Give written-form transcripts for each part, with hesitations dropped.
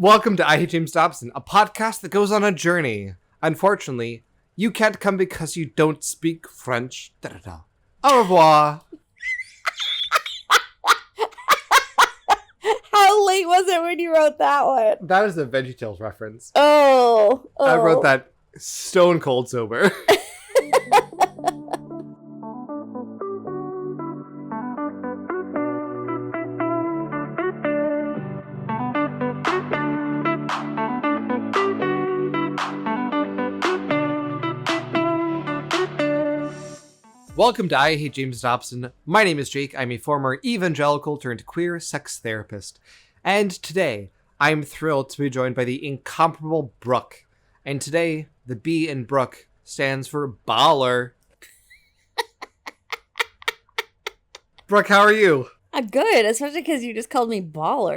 Welcome to I Hate James Dobson, a podcast that goes on a journey. Unfortunately, you can't come because you don't speak French. Da-da-da. Au revoir. How late was it when you wrote that one? That is a VeggieTales reference. Oh. I wrote that stone cold sober. Welcome to I Hate James Dobson. My name is Jake. I'm a former evangelical turned queer sex therapist. And today, I'm thrilled to be joined by the incomparable Brooke. And today, the B in Brooke stands for baller. Brooke, how are you? I'm good, especially because you just called me baller.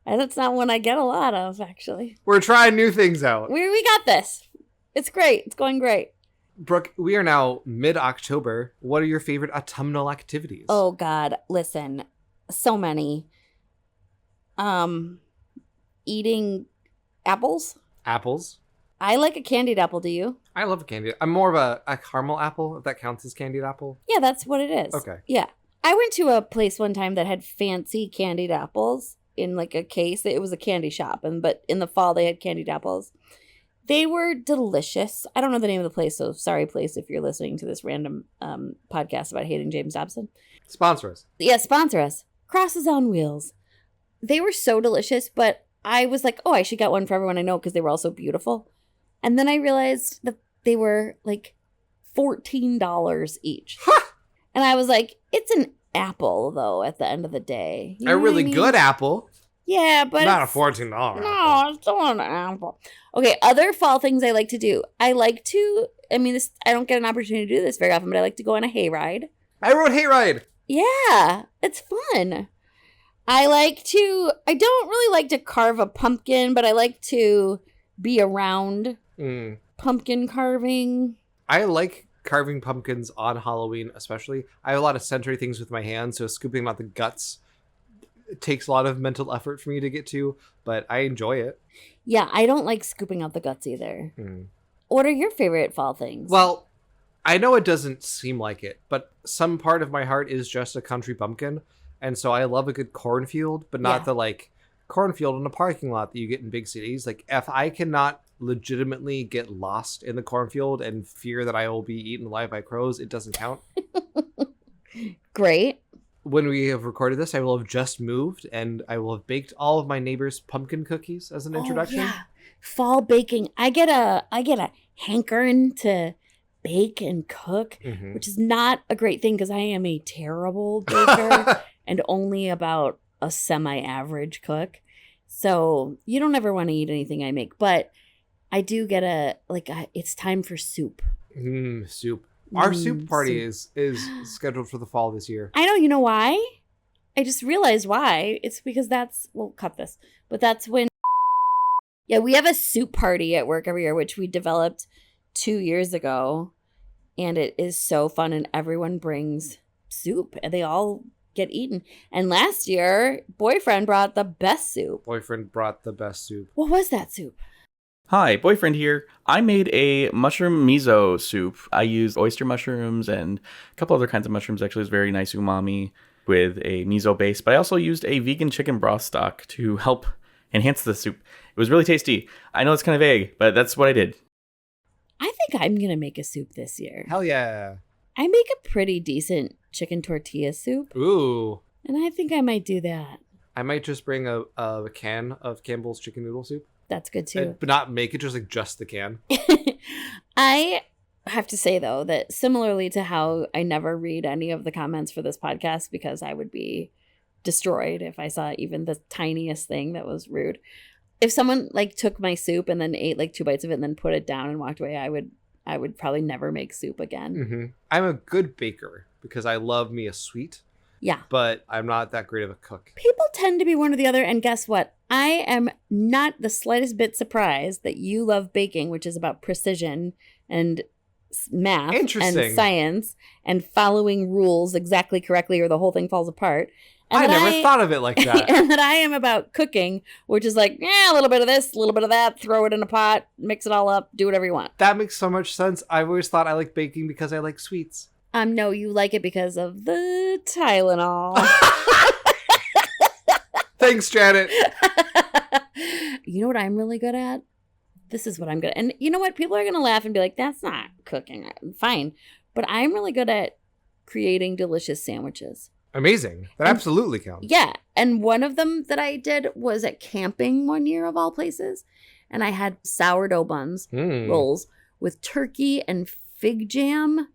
And that's not one I get a lot of, actually. We're trying new things out. We got this. It's great. It's going great. Brooke, we are now mid-October. What are your favorite autumnal activities? Oh, God. Listen. So many. Eating apples. Apples? I like a candied apple, do you? I love a candied. I'm more of a caramel apple, if that counts as candied apple. Yeah, that's what it is. Okay. Yeah. I went to a place one time that had fancy candied apples in like a case. It was a candy shop, but in the fall they had candied apples. They were delicious. I don't know the name of the place, so sorry, place, if you're listening to this random podcast about hating James Dobson. Sponsor us. Yeah, sponsor us. Crosses on Wheels. They were so delicious, but I was like, oh, I should get one for everyone I know because they were all so beautiful. And then I realized that they were like $14 each. And I was like, it's an apple, though, at the end of the day. You know a really what I mean? good apple. Yeah, but not a $14 apple. No, it's still an apple. Okay, other fall things I like to do. I don't get an opportunity to do this very often, but I like to go on a hayride. I rode hayride. Yeah, it's fun. I don't really like to carve a pumpkin, but I like to be around pumpkin carving. I like carving pumpkins on Halloween, especially. I have a lot of sensory things with my hands, so scooping out the guts takes a lot of mental effort for me to get to, but I enjoy it. Yeah, I don't like scooping out the guts either. What are your favorite fall things? Well, I know it doesn't seem like it, but some part of my heart is just a country bumpkin, and so I love a good cornfield, but not the cornfield in a parking lot that you get in big cities. Like, if I cannot legitimately get lost in the cornfield and fear that I will be eaten alive by crows, it doesn't count. Great. When we have recorded this, I will have just moved, and I will have baked all of my neighbors' pumpkin cookies as an introduction. Oh, yeah. Fall baking. I get a hankering to bake and cook, which is not a great thing because I am a terrible baker and only about a semi-average cook. So you don't ever want to eat anything I make, but I do get it's time for soup. Soup. Our soup party is scheduled for the fall this year. I know. You know why? I just realized why. It's because we'll cut this. But that's when... Yeah, we have a soup party at work every year, which we developed 2 years ago. And it is so fun. And everyone brings soup. And they all get eaten. And last year, Boyfriend brought the best soup. What was that soup? Hi, Boyfriend here. I made a mushroom miso soup. I used oyster mushrooms and a couple other kinds of mushrooms. Actually, it was very nice umami with a miso base. But I also used a vegan chicken broth stock to help enhance the soup. It was really tasty. I know it's kind of vague, but that's what I did. I think I'm going to make a soup this year. Hell yeah. I make a pretty decent chicken tortilla soup. Ooh. And I think I might do that. I might just bring a can of Campbell's chicken noodle soup. That's good too. But not make it just the can. I have to say, though, that similarly to how I never read any of the comments for this podcast because I would be destroyed if I saw even the tiniest thing that was rude. If someone took my soup and then ate 2 bites of it and then put it down and walked away, I would probably never make soup again. I'm a good baker because I love me a sweet. Yeah. But I'm not that great of a cook. People tend to be one or the other. And guess what? I am not the slightest bit surprised that you love baking, which is about precision and math and science and following rules exactly correctly or the whole thing falls apart. I never thought of it like that. And that I am about cooking, which is like, a little bit of this, a little bit of that, throw it in a pot, mix it all up, do whatever you want. That makes so much sense. I've always thought I like baking because I like sweets. No, you like it because of the Tylenol. Thanks, Janet. You know what I'm really good at? This is what I'm good at. And you know what? People are going to laugh and be like, that's not cooking. Fine. But I'm really good at creating delicious sandwiches. Amazing. That absolutely counts. Yeah. And one of them that I did was at camping one year of all places. And I had sourdough buns, rolls with turkey and fig jam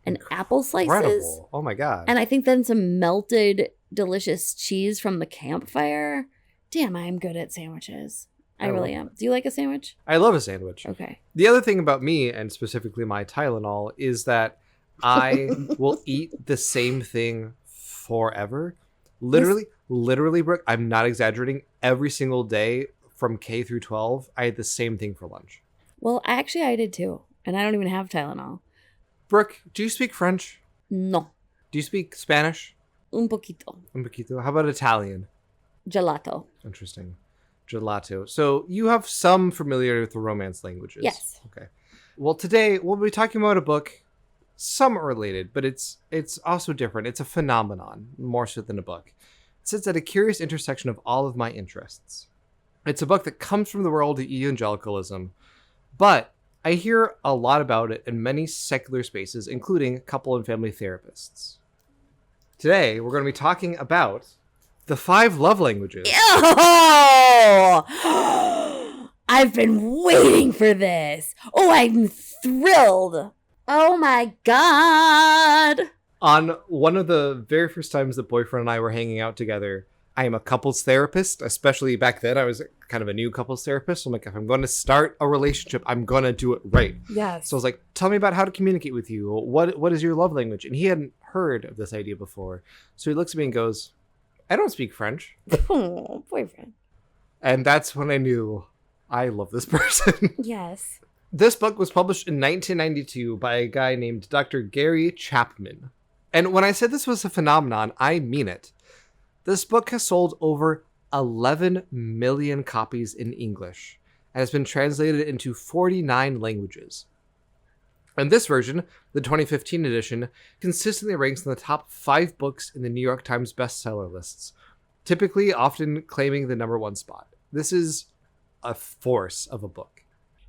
and apple slices. Incredible. Oh my God. And I think then some melted delicious cheese from the campfire. Damn, I'm good at sandwiches. I really am. Do you like a sandwich? I love a sandwich. Okay. The other thing about me, and specifically my Tylenol, is that I will eat the same thing forever. Literally, Brooke, I'm not exaggerating. Every single day from K through 12, I had the same thing for lunch. Well, actually, I did too. And I don't even have Tylenol. Brooke, do you speak French? No. Do you speak Spanish? Un poquito. Un poquito. How about Italian? Gelato. Interesting. Gelato. So you have some familiarity with the Romance languages. Yes. Okay. Well, today we'll be talking about a book, somewhat related, but it's also different. It's a phenomenon, more so than a book. It sits at a curious intersection of all of my interests. It's a book that comes from the world of evangelicalism, but I hear a lot about it in many secular spaces, including couple and family therapists. Today, we're going to be talking about the 5 love languages. Oh! I've been waiting for this. Oh, I'm thrilled. Oh my God. On one of the very first times that boyfriend and I were hanging out together, I am a couples therapist, especially back then. I was kind of a new couples therapist. So I'm like, if I'm going to start a relationship, I'm going to do it right. Yes. So I was like, tell me about how to communicate with you. What is your love language? And he hadn't heard of this idea before. So he looks at me and goes, I don't speak French. Oh, boyfriend. And that's when I knew I love this person. Yes. This book was published in 1992 by a guy named Dr. Gary Chapman. And when I said this was a phenomenon, I mean it. This book has sold over 11 million copies in English and has been translated into 49 languages. And this version, the 2015 edition, consistently ranks in the top 5 books in the New York Times bestseller lists, typically often claiming the number 1 spot. This is a force of a book.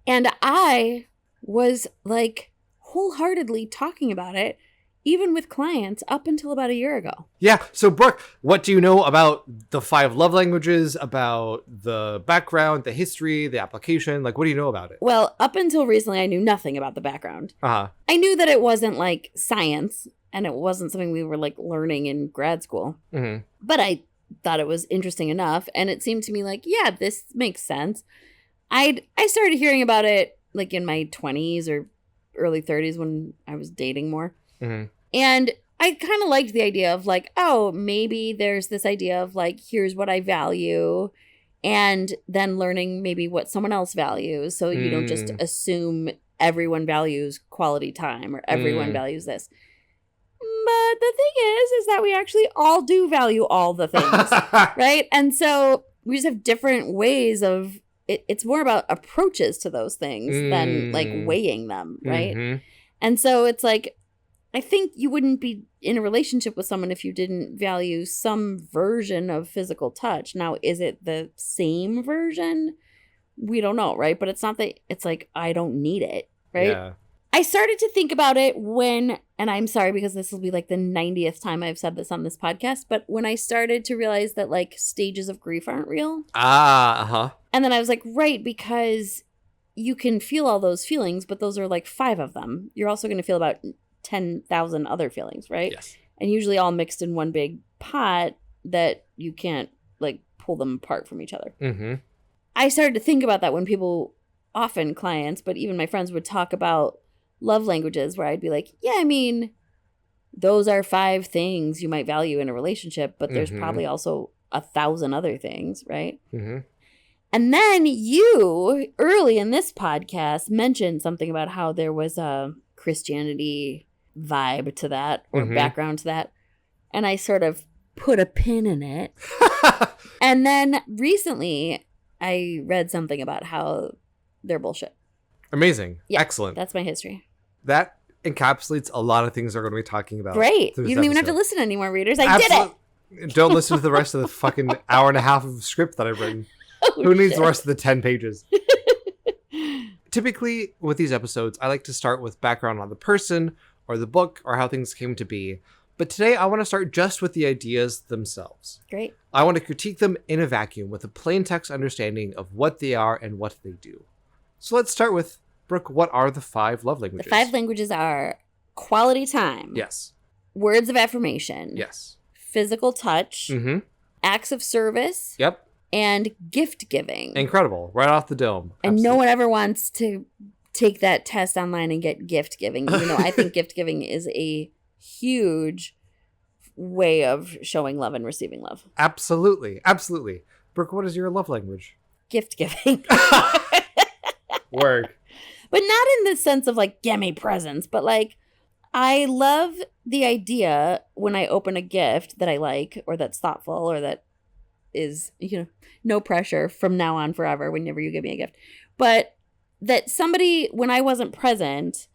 And I was like wholeheartedly talking about it, even with clients, up until about a year ago. Yeah. So, Brooke, what do you know about the 5 love languages, about the background, the history, the application? Like, what do you know about it? Well, up until recently, I knew nothing about the background. Uh-huh. I knew that it wasn't like science, and it wasn't something we were like learning in grad school. Mm-hmm. But I thought it was interesting enough, and it seemed to me like, yeah, this makes sense. I started hearing about it like in my 20s or early 30s when I was dating more. Mm-hmm. And I kind of liked the idea of like, oh, maybe there's this idea of like, here's what I value, and then learning maybe what someone else values. So you don't just assume everyone values quality time or everyone values this. But the thing is that we actually all do value all the things, right? And so we just have different ways of it. It's more about approaches to those things than like weighing them, right? Mm-hmm. And so it's like, I think you wouldn't be in a relationship with someone if you didn't value some version of physical touch. Now, is it the same version? We don't know, right? But it's not that it's like, I don't need it, right? Yeah. I started to think about it when, and I'm sorry because this will be like the 90th time I've said this on this podcast, but when I started to realize that like stages of grief aren't real. Uh-huh. And then I was like, right, because you can feel all those feelings, but those are like 5 of them. You're also going to feel about 10,000 other feelings, right? Yes. And usually all mixed in one big pot that you can't like pull them apart from each other. Mm-hmm. I started to think about that when people, often clients, but even my friends would talk about love languages, where I'd be like, yeah, I mean, those are 5 things you might value in a relationship, but there's probably also 1,000 other things, right? Mm-hmm. And then you, early in this podcast, mentioned something about how there was a Christianity vibe to that or background to that. And I sort of put a pin in it. And then recently I read something about how they're bullshit. Amazing. Yeah, Excellent. That's my history. That encapsulates a lot of things we're going to be talking about. Great. You don't even have to listen anymore, readers. I did it. Don't listen to the rest of the fucking hour and a half of script that I've written. Who needs the rest of the 10 pages? Typically, with these episodes, I like to start with background on the person or the book or how things came to be. But today, I want to start just with the ideas themselves. Great. I want to critique them in a vacuum with a plain text understanding of what they are and what they do. So let's start with, Brooke, what are the 5 love languages? The 5 languages are quality time. Yes. Words of affirmation. Yes. Physical touch. Mm-hmm. Acts of service. Yep. And gift giving. Incredible. Right off the dome. And Absolutely. no one ever wants to take that test online and get gift giving. Even though I think gift giving is a huge way of showing love and receiving love. Absolutely. Absolutely. Brooke, what is your love language? Gift giving. Word. But not in the sense of like, get me presents, but like, I love the idea when I open a gift that I like or that's thoughtful or that is, no pressure from now on forever whenever you give me a gift. But that somebody, when I wasn't present,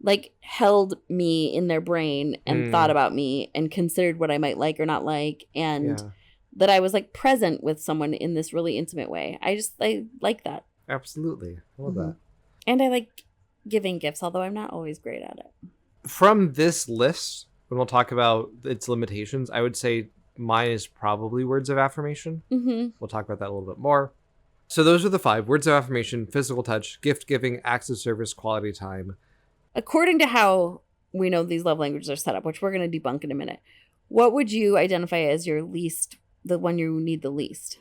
like held me in their brain and thought about me and considered what I might like or not like. And that I was like present with someone in this really intimate way. I like that. Absolutely. I love that. And I like giving gifts, although I'm not always great at it. From this list, when we'll talk about its limitations, I would say mine is probably words of affirmation. Mm-hmm. We'll talk about that a little bit more. So those are the 5. Words of affirmation, physical touch, gift giving, acts of service, quality time. According to how we know these love languages are set up, which we're going to debunk in a minute, what would you identify as your least, the one you need the least?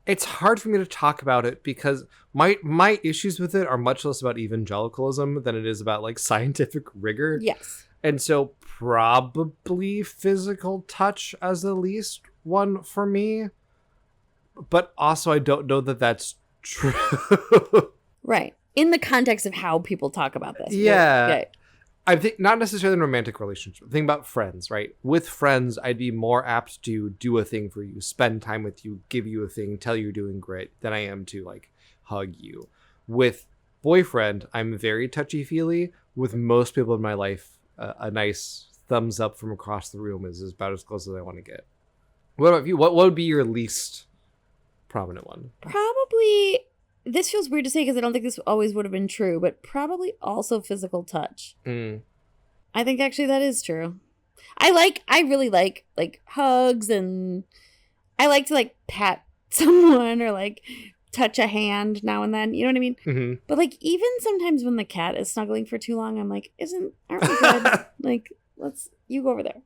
It's hard for me to talk about it because my issues with it are much less about evangelicalism than it is about like scientific rigor. Yes. And so probably physical touch as the least one for me. But also I don't know that that's true. Right. In the context of how people talk about this. Yeah. Right. I think not necessarily in a romantic relationship. Think about friends, right? With friends, I'd be more apt to do a thing for you, spend time with you, give you a thing, tell you you're doing great than I am to like hug you. With boyfriend, I'm very touchy-feely. With most people in my life, a nice thumbs up from across the room is about as close as I want to get. What about you? What would be your least prominent one? Probably, this feels weird to say because I don't think this always would have been true, but probably also physical touch. I think actually that is true. I really like hugs, and I like to like pat someone or like touch a hand now and then. You know what I mean? Mm-hmm. But like even sometimes when the cat is snuggling for too long, I'm like, aren't we good? Like, you go over there.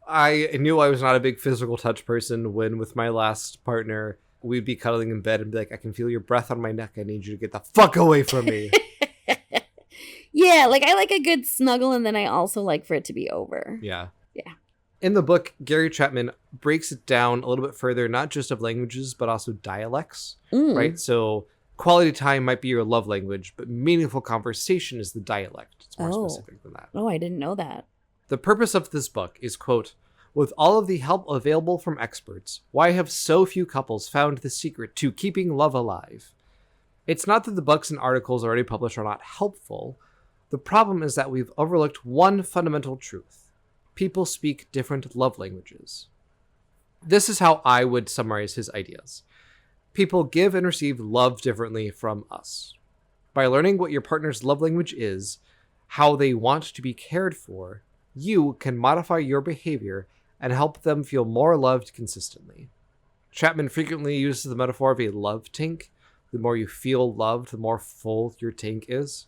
I knew I was not a big physical touch person when with my last partner, we'd be cuddling in bed and be like, I can feel your breath on my neck. I need you to get the fuck away from me. Yeah, like I like a good snuggle, and then I also like for it to be over. Yeah. Yeah. In the book, Gary Chapman breaks it down a little bit further, not just of languages, but also dialects, right? So quality time might be your love language, but meaningful conversation is the dialect. It's more specific than that. Oh, I didn't know that. The purpose of this book is, quote, with all of the help available from experts, why have so few couples found the secret to keeping love alive? It's not that the books and articles already published are not helpful. The problem is that we've overlooked one fundamental truth. People speak different love languages. This is how I would summarize his ideas. People give and receive love differently from us. By learning what your partner's love language is, how they want to be cared for, you can modify your behavior and help them feel more loved consistently. Chapman frequently uses the metaphor of a love tank. The more you feel loved, the more full your tank is.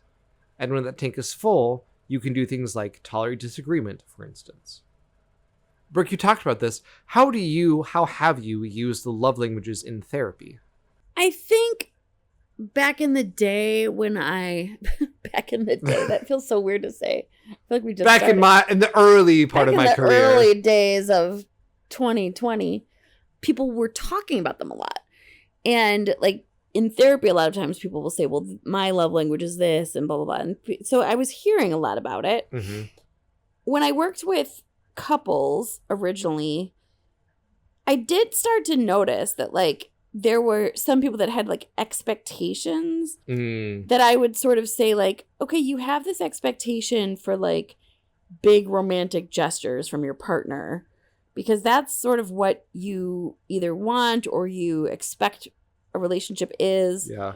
And when that tank is full, you can do things like tolerate disagreement, for instance. Brooke, you talked about this. How have you used the love languages in therapy? I think back in the day that feels so weird to say. I feel like we just in the early part of my career. Early days of 2020, people were talking about them a lot. And like in therapy, a lot of times people will say, well, my love language is this and blah, blah, blah. And so I was hearing a lot about it. Mm-hmm. When I worked with couples originally, I did start to notice that like there were some people that had like expectations that I would sort of say like, okay, you have this expectation for like big romantic gestures from your partner because that's sort of what you either want or you expect a relationship is. Yeah.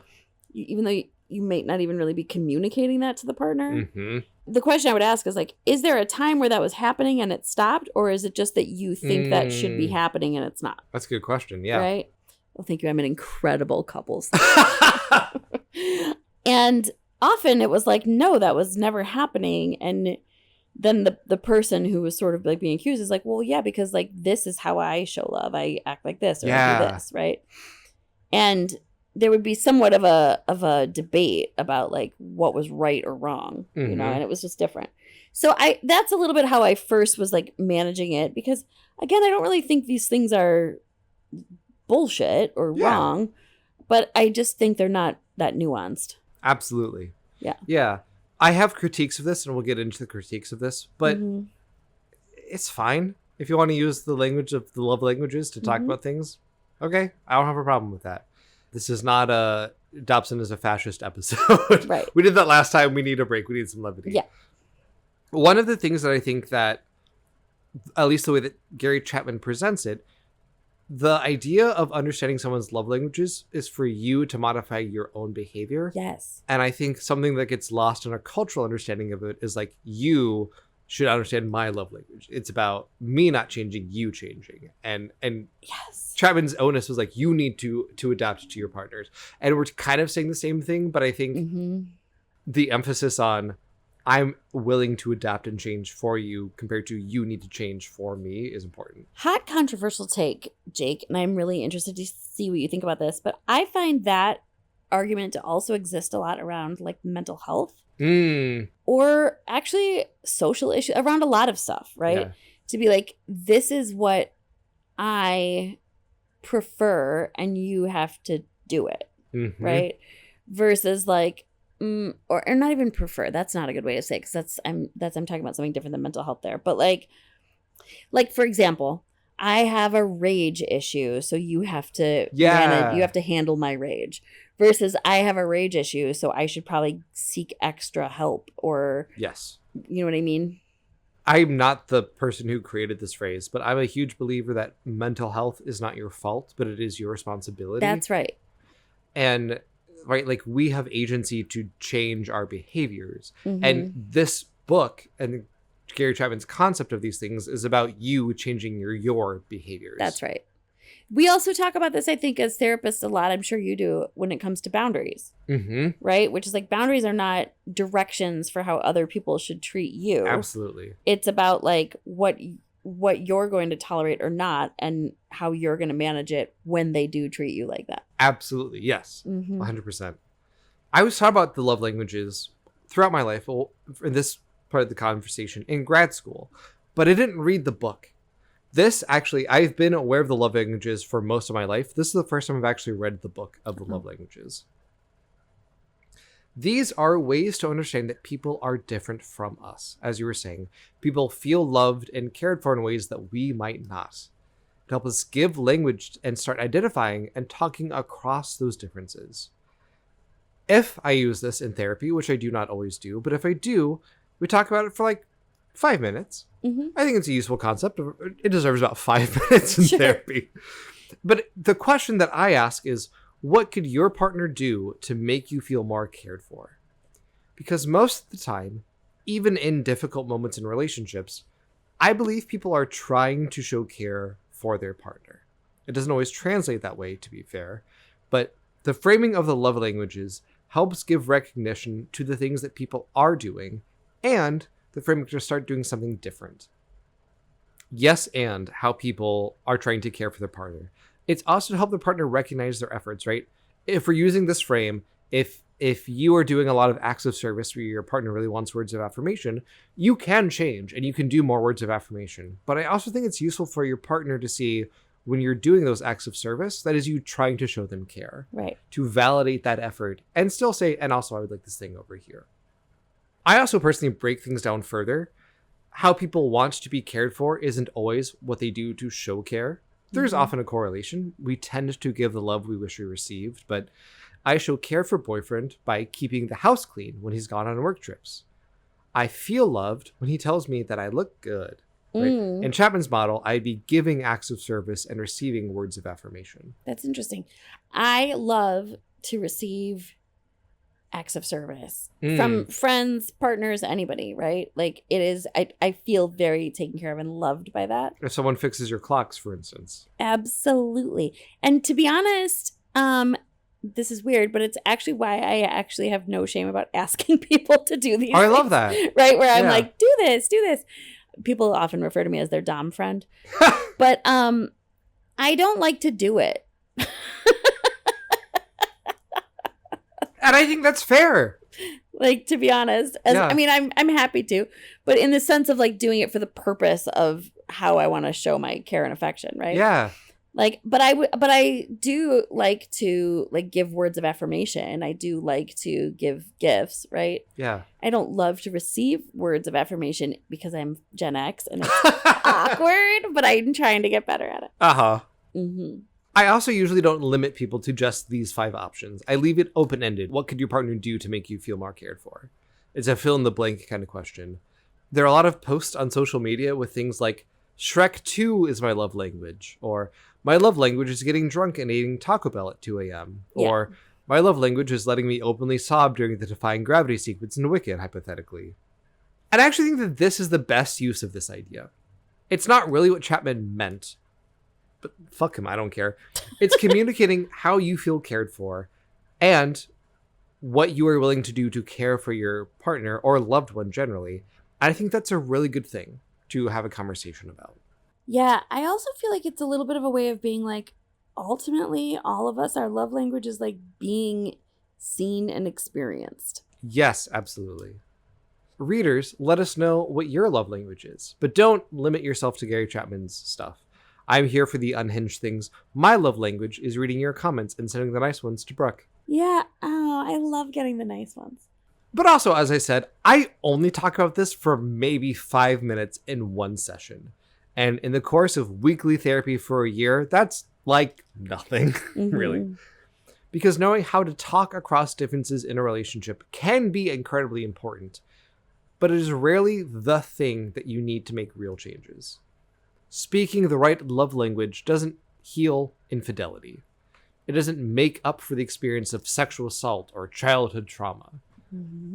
Even though you may not even really be communicating that to the partner. Mm-hmm. The question I would ask is like, is there a time where that was happening and it stopped? Or is it just that you think that should be happening and it's not? That's a good question. Yeah. Right? Well, thank you. I'm an incredible couples. And often it was like, no, that was never happening. And then the person who was sort of like being accused is like, well, yeah, because like this is how I show love. I act like this or I do this, right? And there would be somewhat of a debate about like what was right or wrong, you know, and it was just different. So that's a little bit how I first was like managing it because again, I don't really think these things are bullshit or wrong, but I just think they're not that nuanced. Absolutely. Yeah. Yeah. I have critiques of this and we'll get into the critiques of this, but it's fine. If you want to use the language of the love languages to talk about things, okay. I don't have a problem with that. This is not a Dobson is a fascist episode. Right. We did that last time. We need a break. We need some levity. Yeah. One of the things that I think that, at least the way that Gary Chapman presents it, the idea of understanding someone's love languages is for you to modify your own behavior. Yes. And I think something that gets lost in a cultural understanding of it is like, you should understand my love language. It's about me not changing, you changing. And yes. Chapman's onus was like, you need to adapt to your partners. And we're kind of saying the same thing, but I think the emphasis on I'm willing to adapt and change for you compared to you need to change for me is important. Hot controversial take, Jake, and I'm really interested to see what you think about this, but I find that argument to also exist a lot around like mental health or actually social issues around a lot of stuff, right? Yeah. To be like, this is what I prefer and you have to do it, right? Versus like, or not even prefer. That's not a good way to say it because I'm talking about something different than mental health there. But like for example, I have a rage issue, so you have to manage, you have to handle my rage. Versus I have a rage issue, so I should probably seek extra help or yes, you know what I mean? I'm not the person who created this phrase, but I'm a huge believer that mental health is not your fault, but it is your responsibility. That's right. And right, like we have agency to change our behaviors. And this book and Gary Chapman's concept of these things is about you changing your behaviors. That's right. We also talk about this, I think, as therapists a lot. I'm sure you do when it comes to boundaries, right? Which is like boundaries are not directions for how other people should treat you. Absolutely. It's about like what you're going to tolerate or not and how you're going to manage it when they do treat you like that. Absolutely. Yes. 100%. I was talking about the love languages throughout my life, well, in this part of the conversation in grad school, but I didn't read the book. This actually, I've been aware of the love languages for most of my life. This is the first time I've actually read the book of the love languages. These are ways to understand that people are different from us. As you were saying, people feel loved and cared for in ways that we might not. To help us give language and start identifying and talking across those differences. If I use this in therapy, which I do not always do, but if I do, we talk about it for like 5 minutes. I think it's a useful concept. It deserves about 5 minutes in therapy. But the question that I ask is, what could your partner do to make you feel more cared for? Because most of the time, even in difficult moments in relationships, I believe people are trying to show care for their partner. It doesn't always translate that way, to be fair, but the framing of the love languages helps give recognition to the things that people are doing and the framework to start doing something different. Yes, and how people are trying to care for their partner. It's also to help the partner recognize their efforts, right? If we're using this frame, if you are doing a lot of acts of service where your partner really wants words of affirmation, you can change and you can do more words of affirmation. But I also think it's useful for your partner to see when you're doing those acts of service, that is you trying to show them care. Right. To validate that effort and still say, and also I would like this thing over here. I also personally break things down further. how people want to be cared for isn't always what they do to show care. There's often a correlation. We tend to give the love we wish we received, but I show care for boyfriend by keeping the house clean when he's gone on work trips. I feel loved when he tells me that I look good. Right? In Chapman's model, I'd be giving acts of service and receiving words of affirmation. That's interesting. I love to receive acts of service from friends, partners, anybody, right? Like it is, I feel very taken care of and loved by that. If someone fixes your clocks, for instance. Absolutely. And to be honest, this is weird, but it's actually why I actually have no shame about asking people to do these things. I love that. Right? Where I'm like, do this. People often refer to me as their dom friend. But I don't like to do it. And I think that's fair. Like, to be honest, I mean, I'm happy to, but in the sense of like doing it for the purpose of how I want to show my care and affection, right? Yeah. Like, but I do like to like give words of affirmation. I do like to give gifts, right? Yeah. I don't love to receive words of affirmation because I'm Gen X and it's awkward, but I'm trying to get better at it. Uh-huh. Mm-hmm. I also usually don't limit people to just these 5 options. I leave it open-ended. What could your partner do to make you feel more cared for? It's a fill-in-the-blank kind of question. There are a lot of posts on social media with things like, Shrek 2 is my love language, or my love language is getting drunk and eating Taco Bell at 2 a.m., or my love language is letting me openly sob during the Defying Gravity sequence in Wicked, hypothetically. And I actually think that this is the best use of this idea. It's not really what Chapman meant, but fuck him, I don't care. It's communicating how you feel cared for and what you are willing to do to care for your partner or loved one generally. I think that's a really good thing to have a conversation about. Yeah, I also feel like it's a little bit of a way of being like, ultimately, all of us, our love language is like being seen and experienced. Yes, absolutely. Readers, let us know what your love language is, but don't limit yourself to Gary Chapman's stuff. I'm here for the unhinged things. My love language is reading your comments and sending the nice ones to Brooke. Yeah, oh, I love getting the nice ones. But also, as I said, I only talk about this for maybe 5 minutes in one session. And in the course of weekly therapy for a year, that's like nothing, really. Because knowing how to talk across differences in a relationship can be incredibly important, but it is rarely the thing that you need to make real changes. Speaking the right love language doesn't heal infidelity. It doesn't make up for the experience of sexual assault or childhood trauma.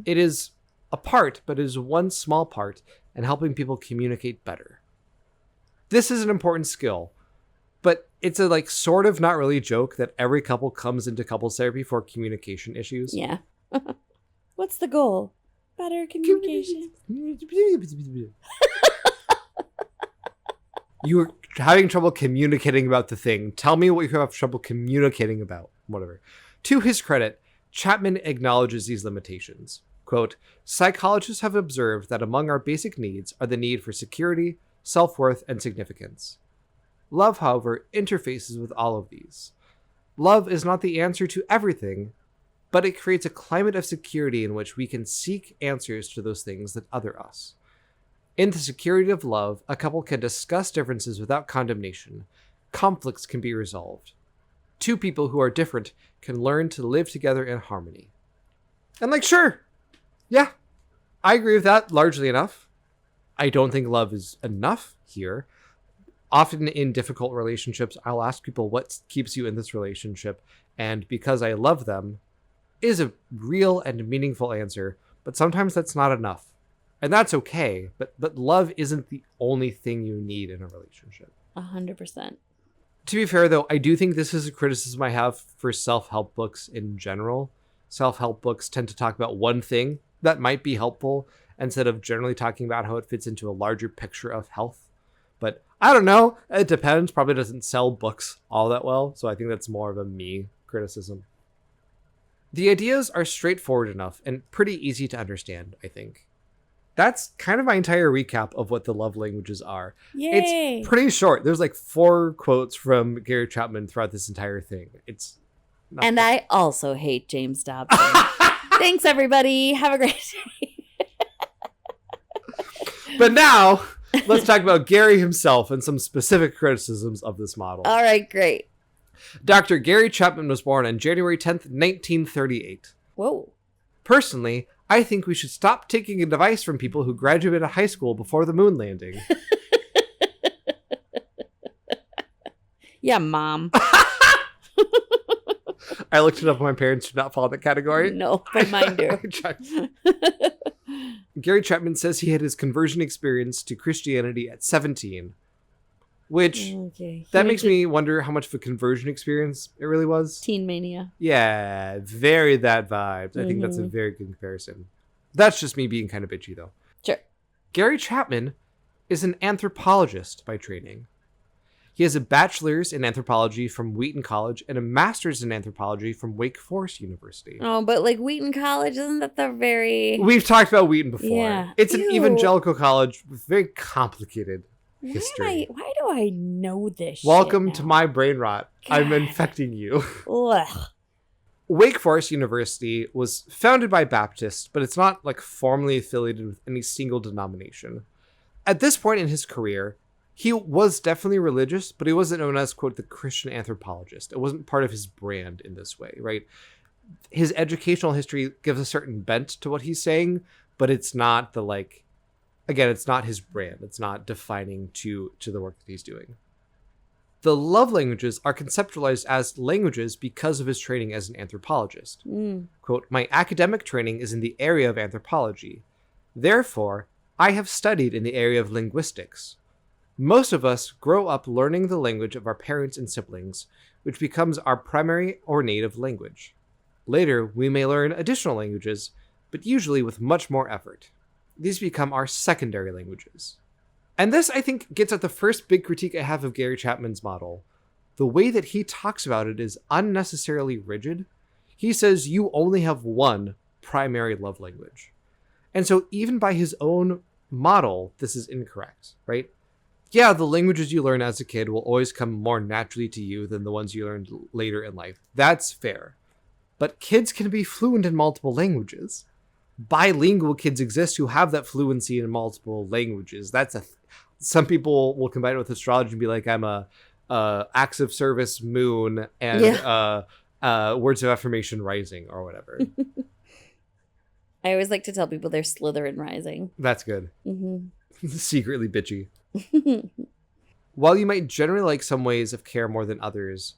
It is a part, but it is one small part in helping people communicate better. This is an important skill, but it's a like sort of not really joke that every couple comes into couples therapy for communication issues. Yeah. What's the goal? Better communication. You're having trouble communicating about the thing. Tell me what you have trouble communicating about. Whatever. To his credit, Chapman acknowledges these limitations. Quote, psychologists have observed that among our basic needs are the need for security, self-worth, and significance. Love, however, interfaces with all of these. Love is not the answer to everything, but it creates a climate of security in which we can seek answers to those things that other us. In the security of love, a couple can discuss differences without condemnation. Conflicts can be resolved. Two people who are different can learn to live together in harmony. And like, sure. Yeah, I agree with that largely enough. I don't think love is enough here. Often in difficult relationships, I'll ask people what keeps you in this relationship, and because I love them is a real and meaningful answer, but sometimes that's not enough. And that's okay, but love isn't the only thing you need in a relationship. 100%. To be fair, though, I do think this is a criticism I have for self-help books in general. Self-help books tend to talk about one thing that might be helpful instead of generally talking about how it fits into a larger picture of health. But I don't know. It depends. Probably doesn't sell books all that well, so I think that's more of a me criticism. The ideas are straightforward enough and pretty easy to understand, I think. That's kind of my entire recap of what the love languages are. Yay! It's pretty short. There's like 4 quotes from Gary Chapman throughout this entire thing. It's not and I also hate James Dobson. Thanks, everybody. Have a great day. But now, let's talk about Gary himself and some specific criticisms of this model. All right, great. Dr. Gary Chapman was born on January 10th, 1938. Whoa. Personally, I think we should stop taking advice from people who graduated high school before the moon landing. Yeah, Mom. I looked it up. My parents do not fall in that category. No, but mine do. Gary Chapman says he had his conversion experience to Christianity at 17, which that makes me wonder how much of a conversion experience it really was. Teen mania. Yeah, very that vibes. I think that's a very good comparison. That's just me being kind of bitchy, though. Sure. Gary Chapman is an anthropologist by training. He has a bachelor's in anthropology from Wheaton College and a master's in anthropology from Wake Forest University. Oh, but like Wheaton College, isn't that the very... We've talked about Wheaton before. Yeah. It's an evangelical college with very complicated history. Why do I know this Welcome shit to now? my brain rot. God. I'm infecting you. Ugh. Wake Forest University was founded by Baptists, but it's not like formally affiliated with any single denomination. At this point in his career, he was definitely religious, but he wasn't known as, quote, the Christian anthropologist. It wasn't part of his brand in this way, right? His educational history gives a certain bent to what he's saying, but it's not the, like, again, it's not his brand. It's not defining to the work that he's doing. The love languages are conceptualized as languages because of his training as an anthropologist. Quote, my academic training is in the area of anthropology. Therefore, I have studied in the area of linguistics. Most of us grow up learning the language of our parents and siblings, which becomes our primary or native language. Later, we may learn additional languages, but usually with much more effort. These become our secondary languages. And this, I think, gets at the first big critique I have of Gary Chapman's model. The way that he talks about it is unnecessarily rigid. He says you only have one primary love language. And so even by his own model, this is incorrect, right? Yeah, the languages you learn as a kid will always come more naturally to you than the ones you learned later in life. That's fair. But kids can be fluent in multiple languages. Bilingual kids exist who have that fluency in multiple languages. Some people will combine it with astrology and be like, I'm a acts of service moon and words of affirmation rising or whatever. I always like to tell people they're Slytherin rising. That's good. Mm-hmm. Secretly bitchy. While you might generally like some ways of care more than others,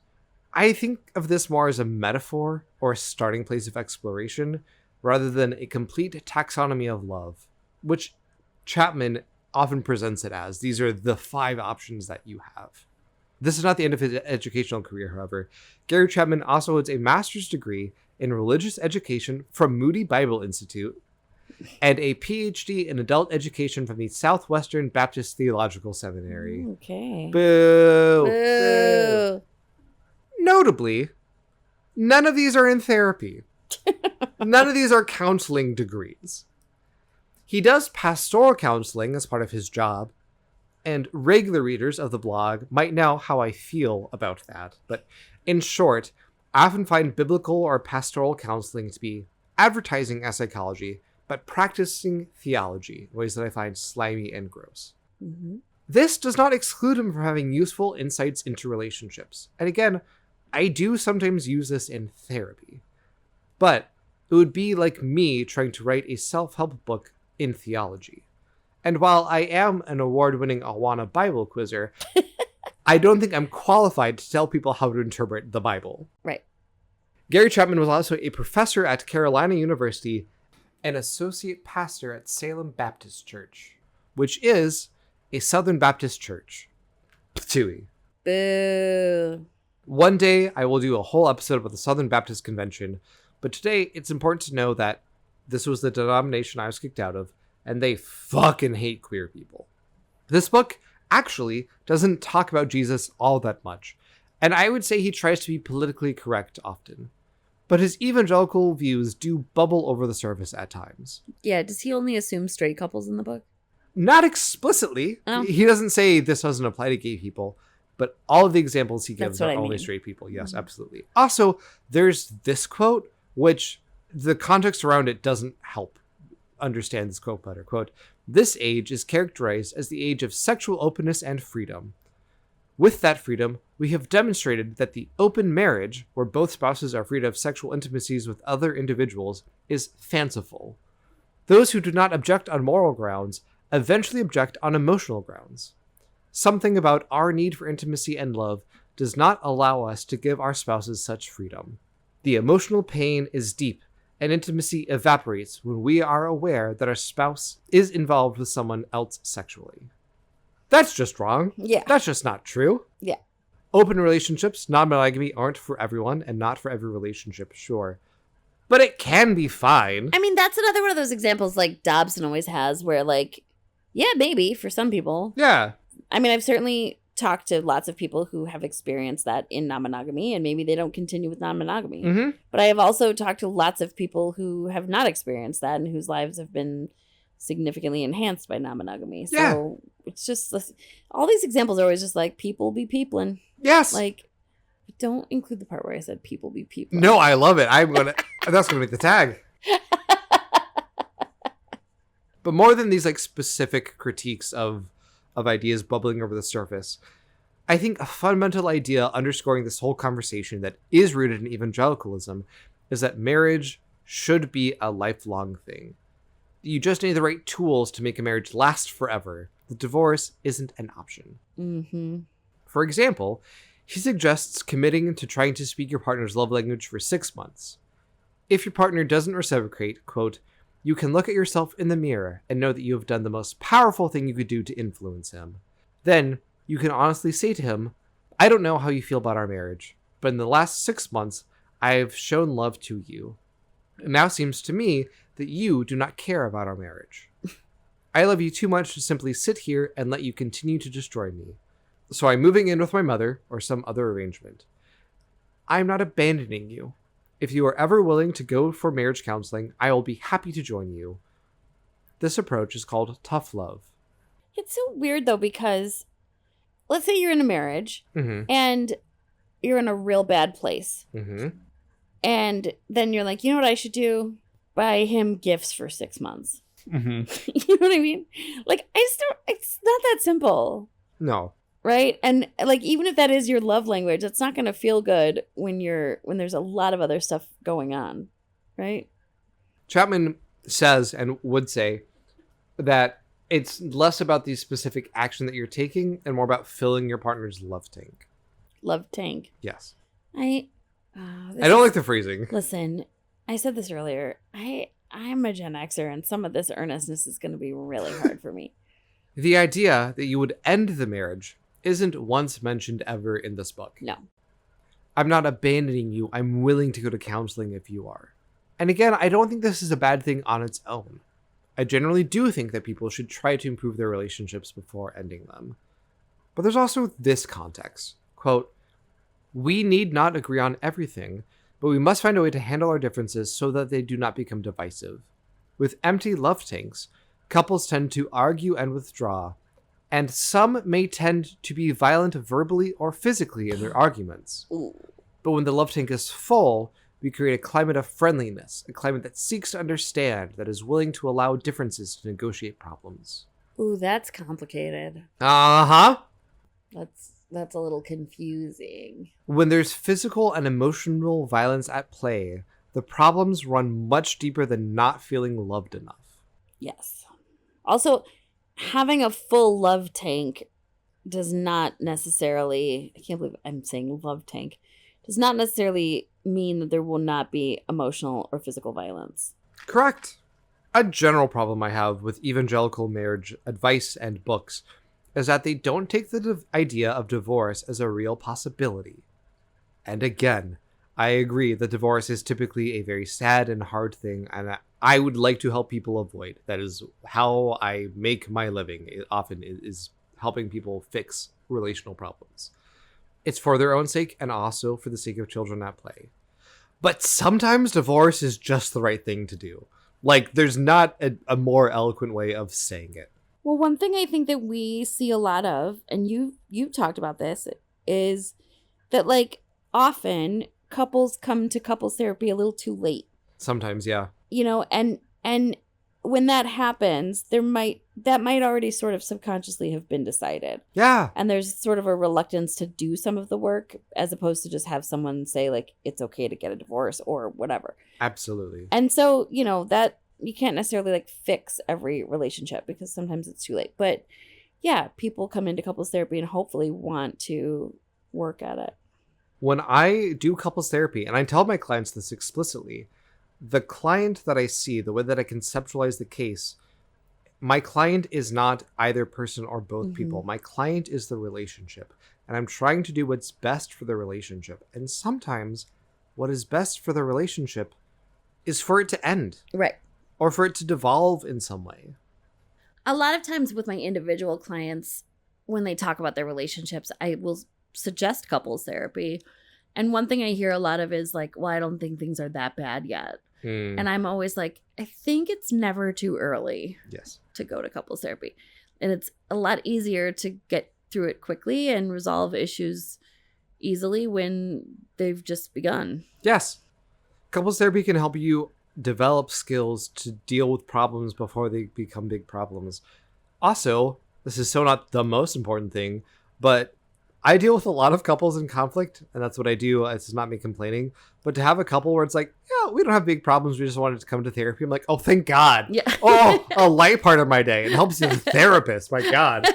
I think of this more as a metaphor or a starting place of exploration rather than a complete taxonomy of love, which Chapman often presents it as. These are the 5 options that you have. This is not the end of his educational career, however. Gary Chapman also holds a master's degree in religious education from Moody Bible Institute and a PhD in adult education from the Southwestern Baptist Theological Seminary. Okay. Boo! Boo. Notably, none of these are in therapy. None of these are counseling degrees. He does pastoral counseling as part of his job, and regular readers of the blog might know how I feel about that. But in short, I often find biblical or pastoral counseling to be advertising as psychology, but practicing theology in ways that I find slimy and gross. Mm-hmm. This does not exclude him from having useful insights into relationships. And again, I do sometimes use this in therapy. But it would be like me trying to write a self-help book in theology. And while I am an award-winning Awana Bible quizzer, I don't think I'm qualified to tell people how to interpret the Bible. Right. Gary Chapman was also a professor at Carolina University and associate pastor at Salem Baptist Church, which is a Southern Baptist church. Ptooey. Boo. One day, I will do a whole episode about the Southern Baptist Convention, but today, it's important to know that this was the denomination I was kicked out of, and they fucking hate queer people. This book actually doesn't talk about Jesus all that much, and I would say he tries to be politically correct often. But his evangelical views do bubble over the surface at times. Yeah, does he only assume straight couples in the book? Not explicitly. Oh. He doesn't say this doesn't apply to gay people, but all of the examples he gives That's what are I only mean. straight people. Yes, Mm-hmm. absolutely. Also, there's this quote, which the context around it doesn't help understand this quote better. Quote, This age is characterized as the age of sexual openness and freedom. With that freedom, we have demonstrated that the open marriage, where both spouses are free to have sexual intimacies with other individuals, is fanciful. Those who do not object on moral grounds eventually object on emotional grounds. Something about our need for intimacy and love does not allow us to give our spouses such freedom. The emotional pain is deep, and intimacy evaporates when we are aware that our spouse is involved with someone else sexually. That's just wrong. Yeah. That's just not true. Yeah. Open relationships, non-monogamy, aren't for everyone and not for every relationship, sure. But it can be fine. I mean, that's another one of those examples like Dobson always has where, like, yeah, maybe for some people. Yeah. I mean, I've certainly talked to lots of people who have experienced that in non-monogamy, and maybe they don't continue with non-monogamy. Mm-hmm. But I have also talked to lots of people who have not experienced that and whose lives have been significantly enhanced by non-monogamy. So Yeah. it's just, all these examples are always just like, people be peopling. Yes. Like, don't include the part where I said people be peopling. No, I love it. That's gonna make the tag. But more than these like specific critiques of ideas bubbling over the surface, I think a fundamental idea underscoring this whole conversation that is rooted in evangelicalism is that marriage should be a lifelong thing. You just need the right tools to make a marriage last forever. The divorce isn't an option. Mm-hmm. For example, he suggests committing to trying to speak your partner's love language for 6 months. If your partner doesn't reciprocate, quote, you can look at yourself in the mirror and know that you have done the most powerful thing you could do to influence him. Then, you can honestly say to him, I don't know how you feel about our marriage, but in the last 6 months, I have shown love to you. It now seems to me that you do not care about our marriage. I love you too much to simply sit here and let you continue to destroy me. So I'm moving in with my mother or some other arrangement. I'm not abandoning you. If you are ever willing to go for marriage counseling, I will be happy to join you. This approach is called tough love. It's so weird, though, because let's say you're in a marriage Mm-hmm. and you're in a real bad place. Mm-hmm. And then you're like, you know what I should do? Buy him gifts for 6 months. Mm-hmm. You know what I mean? Like, it's not that simple, No. right? And like, even if that is your love language, it's not going to feel good when there's a lot of other stuff going on, right? Chapman says and would say that it's less about the specific action that you're taking and more about filling your partner's love tank. Love tank. Yes. I don't like the phrasing. Listen, I said this earlier. I'm a Gen Xer, and some of this earnestness is going to be really hard for me. The idea that you would end the marriage isn't once mentioned ever in this book. No. I'm not abandoning you. I'm willing to go to counseling if you are. And again, I don't think this is a bad thing on its own. I generally do think that people should try to improve their relationships before ending them. But there's also this context. Quote, we need not agree on everything, but we must find a way to handle our differences so that they do not become divisive. With empty love tanks, couples tend to argue and withdraw, and some may tend to be violent verbally or physically in their arguments. Ooh. But when the love tank is full, we create a climate of friendliness, a climate that seeks to understand, that is willing to allow differences to negotiate problems. Ooh, that's complicated. Uh-huh. That's a little confusing. When there's physical and emotional violence at play, the problems run much deeper than not feeling loved enough. Yes. Also, having a full love tank does not necessarily, I can't believe I'm saying love tank, does not necessarily mean that there will not be emotional or physical violence. Correct. A general problem I have with evangelical marriage advice and books is that they don't take the idea of divorce as a real possibility. And again, I agree that divorce is typically a very sad and hard thing, and I would like to help people avoid. That is how I make my living. It often is helping people fix relational problems. It's for their own sake and also for the sake of children at play. But sometimes divorce is just the right thing to do. Like, there's not a more eloquent way of saying it. Well, one thing I think that we see a lot of, and you talked about this, is that, like, often couples come to couples therapy a little too late. Sometimes, yeah. You know, and when that happens, that might already sort of subconsciously have been decided. Yeah. And there's sort of a reluctance to do some of the work as opposed to just have someone say, like, it's okay to get a divorce or whatever. Absolutely. And so, that you can't necessarily like fix every relationship because sometimes it's too late. But yeah, people come into couples therapy and hopefully want to work at it. When I do couples therapy, and I tell my clients this explicitly, the client that I see, the way that I conceptualize the case, my client is not either person or both people. My client is the relationship. And I'm trying to do what's best for the relationship. And sometimes what is best for the relationship is for it to end. Right. Or for it to devolve in some way. A lot of times with my individual clients, when they talk about their relationships, I will suggest couples therapy. And one thing I hear a lot of is like, well, I don't think things are that bad yet. And I'm always like, I think it's never too early to go to couples therapy. And it's a lot easier to get through it quickly and resolve issues easily when they've just begun. Yes. Couples therapy can help you develop skills to deal with problems before they become big problems. Also, this is so not the most important thing, but I deal with a lot of couples in conflict, and that's what I do. It's not me complaining. But to have a couple where it's like, yeah, we don't have big problems, we just wanted to come to therapy. I'm like, oh, thank God. Yeah. Oh, a light part of my day. It helps you as a therapist. My God.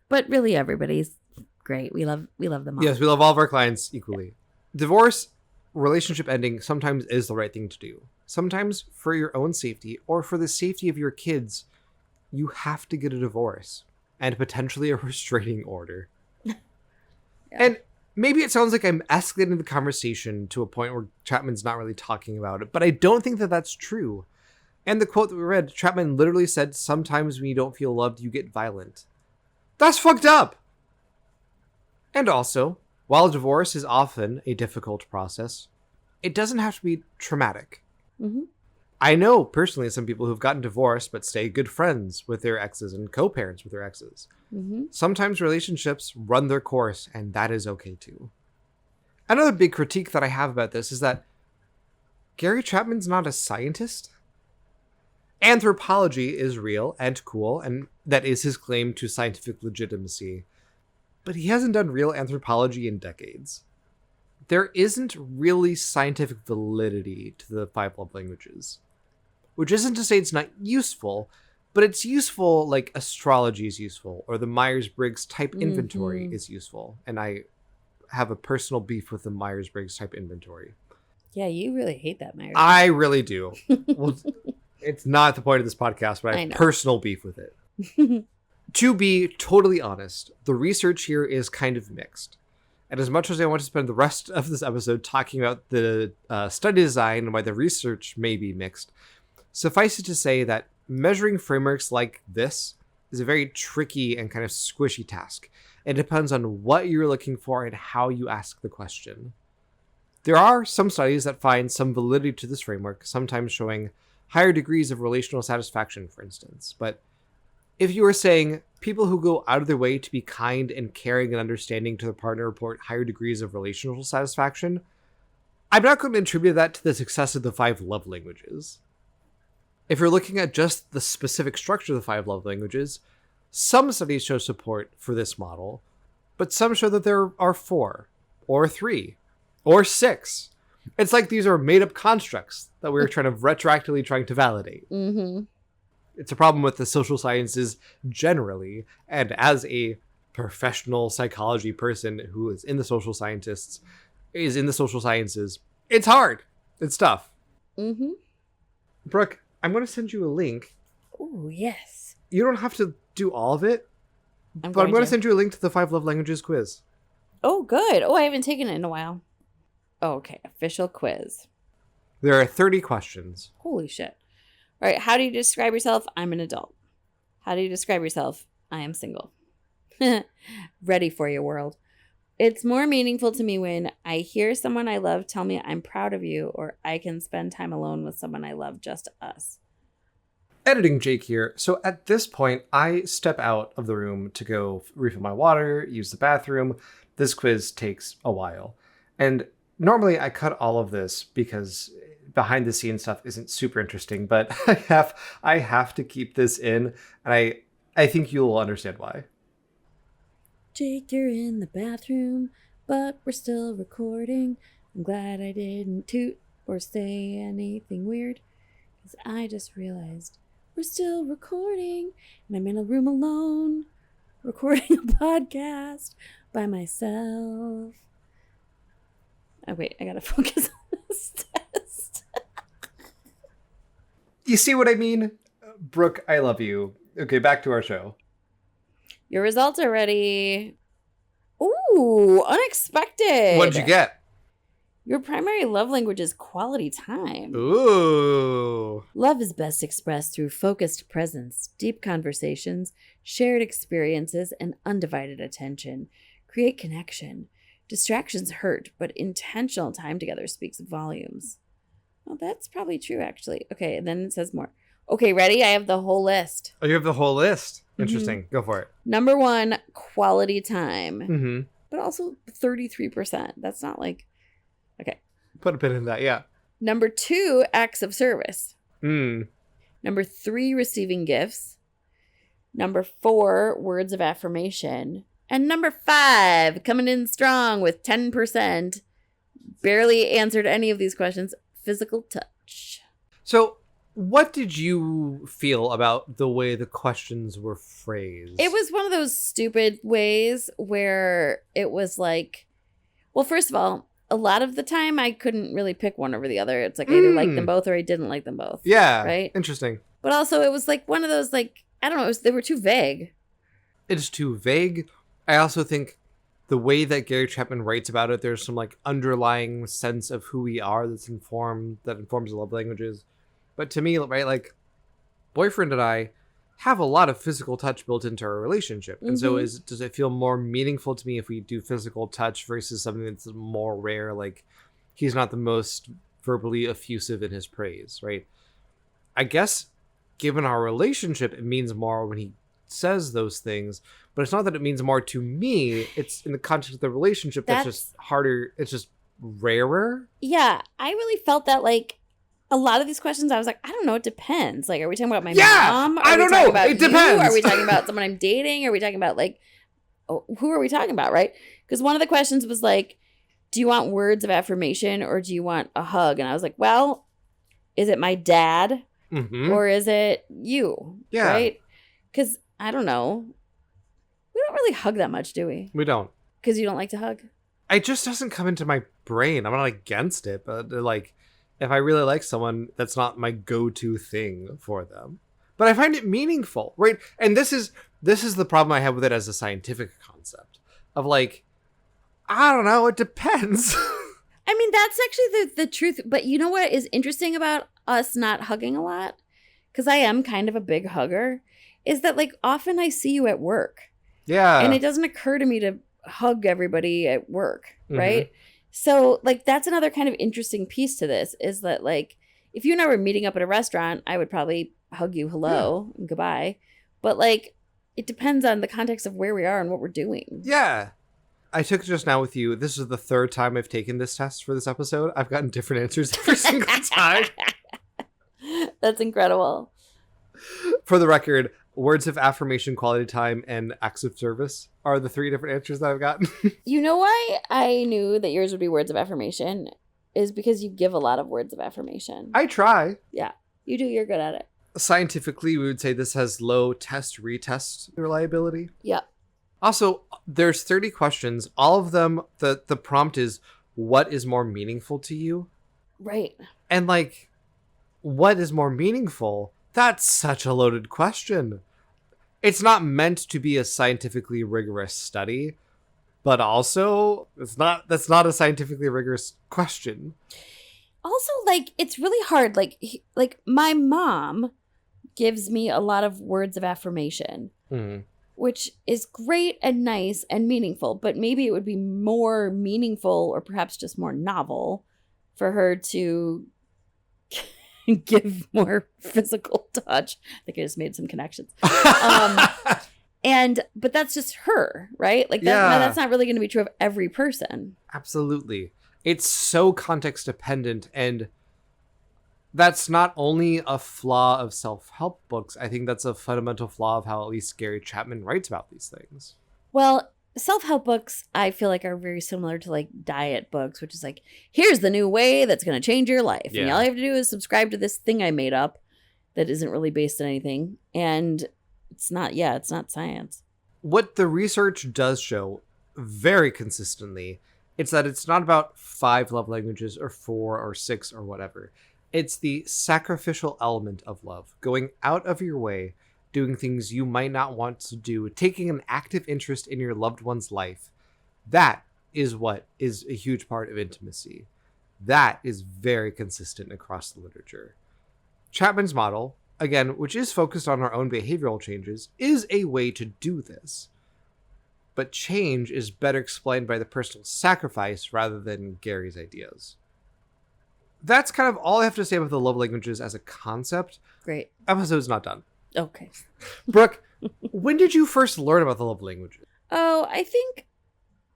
But really, everybody's great. We love them all. Yes, we love all of our clients equally. Divorce, relationship ending sometimes is the right thing to do. Sometimes for your own safety or for the safety of your kids, you have to get a divorce. And potentially a restraining order. Yeah. And maybe it sounds like I'm escalating the conversation to a point where Chapman's not really talking about it, but I don't think that that's true. And the quote that we read, Chapman literally said, sometimes when you don't feel loved, you get violent. That's fucked up! And also, while divorce is often a difficult process, it doesn't have to be traumatic. Mm-hmm. I know personally some people who've gotten divorced but stay good friends with their exes and co-parents with their exes. Mm-hmm. Sometimes relationships run their course, and that is okay too. Another big critique that I have about this is that Gary Chapman's not a scientist. Anthropology is real and cool, and that is his claim to scientific legitimacy. But he hasn't done real anthropology in decades. There isn't really scientific validity to the 5 love languages. Which isn't to say it's not useful, but it's useful like astrology is useful, or the Myers-Briggs type inventory is useful. And I have a personal beef with the Myers-Briggs type inventory. Yeah, you really hate that Myers. I really do. Well, it's not the point of this podcast, but I have personal beef with it. To be totally honest, the research here is kind of mixed. And as much as I want to spend the rest of this episode talking about the study design and why the research may be mixed, suffice it to say that measuring frameworks like this is a very tricky and kind of squishy task. It depends on what you're looking for and how you ask the question. There are some studies that find some validity to this framework, sometimes showing higher degrees of relational satisfaction, for instance. But if you were saying people who go out of their way to be kind and caring and understanding to their partner report higher degrees of relational satisfaction, I'm not going to attribute that to the success of the 5 love languages. If you're looking at just the specific structure of the 5 love languages, some studies show support for this model, but some show that there are 4, or 3, or 6. It's like these are made-up constructs that we're retroactively trying to validate. Mm-hmm. It's a problem with the social sciences generally, and as a professional psychology person who is in the social sciences, it's hard. It's tough. Mm-hmm. Brooke, I'm going to send you a link. Oh, yes. You don't have to do all of it, but I'm going to send you a link to the 5 love languages quiz. Oh, good. Oh, I haven't taken it in a while. Okay, official quiz. There are 30 questions. Holy shit. All right, how do you describe yourself? I'm an adult. How do you describe yourself? I am single. Ready for your world. It's more meaningful to me when I hear someone I love tell me I'm proud of you, or I can spend time alone with someone I love, just us. Editing Jake here. So at this point, I step out of the room to go refill my water, use the bathroom. This quiz takes a while. And normally I cut all of this because behind the scenes stuff isn't super interesting, but I have to keep this in, and I think you'll understand why. Jake, you're in the bathroom, but we're still recording. I'm glad I didn't toot or say anything weird, because I just realized we're still recording, and I'm in a room alone, recording a podcast by myself. Oh, wait, I gotta focus on this test. You see what I mean? Brooke, I love you. Okay, back to our show. Your results are ready. Ooh, unexpected. What did you get? Your primary love language is quality time. Ooh. Love is best expressed through focused presence, deep conversations, shared experiences, and undivided attention. Create connection. Distractions hurt, but intentional time together speaks volumes. Well, that's probably true, actually. Okay, and then it says more. Okay, ready? I have the whole list. Oh, you have the whole list? Interesting. Go for it. Number 1, quality time. Mm-hmm. But also 33%. That's not like... Okay. Put a pin in that, yeah. Number 2, acts of service. Mm. Number 3, receiving gifts. Number 4, words of affirmation. And number 5, coming in strong with 10%, barely answered any of these questions, physical touch. So, what did you feel about the way the questions were phrased? It was one of those stupid ways where it was like, well, first of all, a lot of the time I couldn't really pick one over the other. It's like I either liked them both or I didn't like them both. Yeah. Right? Interesting. But also it was like one of those, like, I don't know, they were too vague. It is too vague. I also think the way that Gary Chapman writes about it, there's some like underlying sense of who we are that informs the love languages. But to me, right, like boyfriend and I have a lot of physical touch built into our relationship. And so does it feel more meaningful to me if we do physical touch versus something that's more rare? Like he's not the most verbally effusive in his praise, right? I guess given our relationship, it means more when he says those things, but it's not that it means more to me. It's in the context of the relationship that's just harder. It's just rarer. Yeah, I really felt that like a lot of these questions, I was like, I don't know. It depends. Like, are we talking about my mom? I don't know. About it depends. Are we talking about someone I'm dating? Are we talking about like, who are we talking about? Right? Because one of the questions was like, do you want words of affirmation or do you want a hug? And I was like, well, is it my dad or is it you? Yeah. Right? Because I don't know. We don't really hug that much, do we? We don't. Because you don't like to hug? It just doesn't come into my brain. I'm not against it, but like, if I really like someone, that's not my go-to thing for them. But I find it meaningful, right? And this is the problem I have with it as a scientific concept of like, I don't know, it depends. I mean, that's actually the truth. But you know what is interesting about us not hugging a lot? Because I am kind of a big hugger. Is that like often I see you at work. Yeah. And it doesn't occur to me to hug everybody at work, right? So like that's another kind of interesting piece to this is that like if you and I were meeting up at a restaurant, I would probably hug you hello and goodbye. But like it depends on the context of where we are and what we're doing. Yeah. I took just now with you. This is the 3rd time I've taken this test for this episode. I've gotten different answers every single time. That's incredible. For the record, words of affirmation, quality time, and acts of service are the 3 different answers that I've gotten. You know why I knew that yours would be words of affirmation is because you give a lot of words of affirmation. I try. Yeah, you do. You're good at it. Scientifically, we would say this has low test-retest reliability. Yeah. Also, there's 30 questions. All of them, the prompt is, what is more meaningful to you? Right. And like, what is more meaningful? That's such a loaded question. It's not meant to be a scientifically rigorous study, but also that's not a scientifically rigorous question. Also, like, it's really hard. Like my mom gives me a lot of words of affirmation, which is great and nice and meaningful, but maybe it would be more meaningful or perhaps just more novel for her to give more physical touch. I think I just made some connections. But that's just her, right? Like that's not really going to be true of every person. Absolutely. It's so context dependent, and That's not only a flaw of self-help books. I think that's a fundamental flaw of how at least Gary Chapman writes about these things. Well, self-help books, I feel like, are very similar to like diet books, which is like, here's the new way that's going to change your life. Yeah. And all you have to do is subscribe to this thing I made up that isn't really based on anything. And it's not science. What the research does show very consistently, it's that it's not about 5 love languages or 4 or 6 or whatever. It's the sacrificial element of love, going out of your way, doing things you might not want to do, taking an active interest in your loved one's life. That is what is a huge part of intimacy. That is very consistent across the literature. Chapman's model, again, which is focused on our own behavioral changes, is a way to do this. But change is better explained by the personal sacrifice rather than Gary's ideas. That's kind of all I have to say about the love languages as a concept. Great. Episode's not done. Okay. Brooke, when did you first learn about the love languages? Oh, I think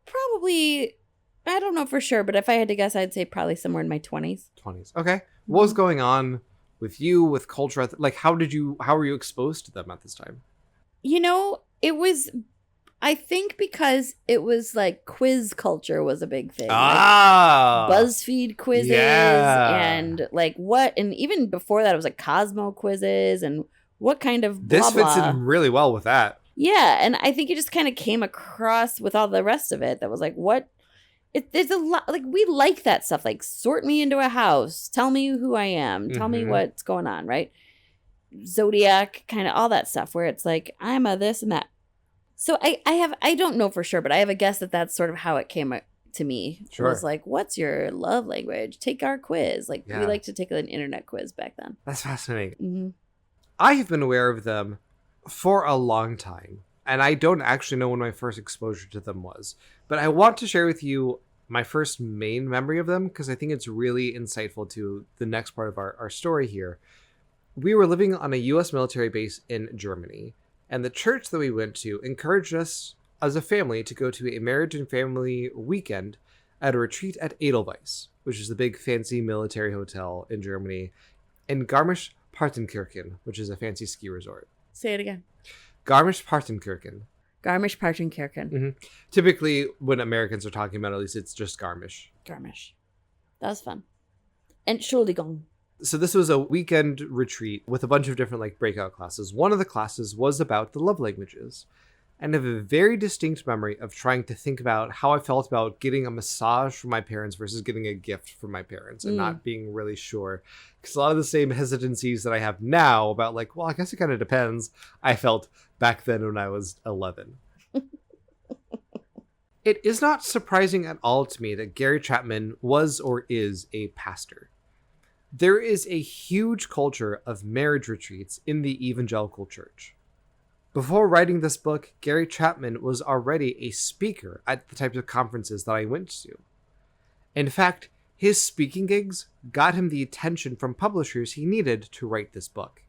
probably, I don't know for sure, but if I had to guess, I'd say probably somewhere in my 20s. 20s. Okay. What was going on with you, with culture? Like, how were you exposed to them at this time? You know, it was, I think because it was like quiz culture was a big thing. Ah! Like BuzzFeed quizzes and like and even before that, it was like Cosmo quizzes and what kind of blah, This fits blah. in really well with that. Yeah, and I think it just kind of came across with all the rest of it that was like, what? There's a lot, like, we like that stuff, like, sort me into a house, tell me who I am, tell me what's going on, right? Zodiac, kind of all that stuff, where it's like, I'm a this and that. So I don't know for sure, but I have a guess that that's sort of how it came to me. Sure. It was like, what's your love language? Take our quiz. Like, Yeah. we like to take an internet quiz back then. That's fascinating. Mm-hmm. I have been aware of them for a long time, and I don't actually know when my first exposure to them was. But I want to share with you my first main memory of them, because I think it's really insightful to the next part of our story here. We were living on a U.S. military base in Germany, and the church that we went to encouraged us as a family to go to a marriage and family weekend at a retreat at Edelweiss, which is the big fancy military hotel in Germany, in Garmisch-Partenkirchen, which is a fancy ski resort. Say it again. Garmisch-Partenkirchen. Garmisch-Partenkirchen. Mm-hmm. Typically, when Americans are talking about, at least, it's just Garmisch. Garmisch. That was fun. Entschuldigung. So this was a weekend retreat with a bunch of different like breakout classes. One of the classes was about the love languages. And I have a very distinct memory of trying to think about how I felt about getting a massage from my parents versus getting a gift from my parents and not being really sure. Because a lot of the same hesitancies that I have now about like, well, I guess it kind of depends, I felt back then when I was 11. It is not surprising at all to me that Gary Chapman was or is a pastor. There is a huge culture of marriage retreats in the evangelical church. Before writing this book, Gary Chapman was already a speaker at the types of conferences that I went to. In fact, his speaking gigs got him the attention from publishers he needed to write this book.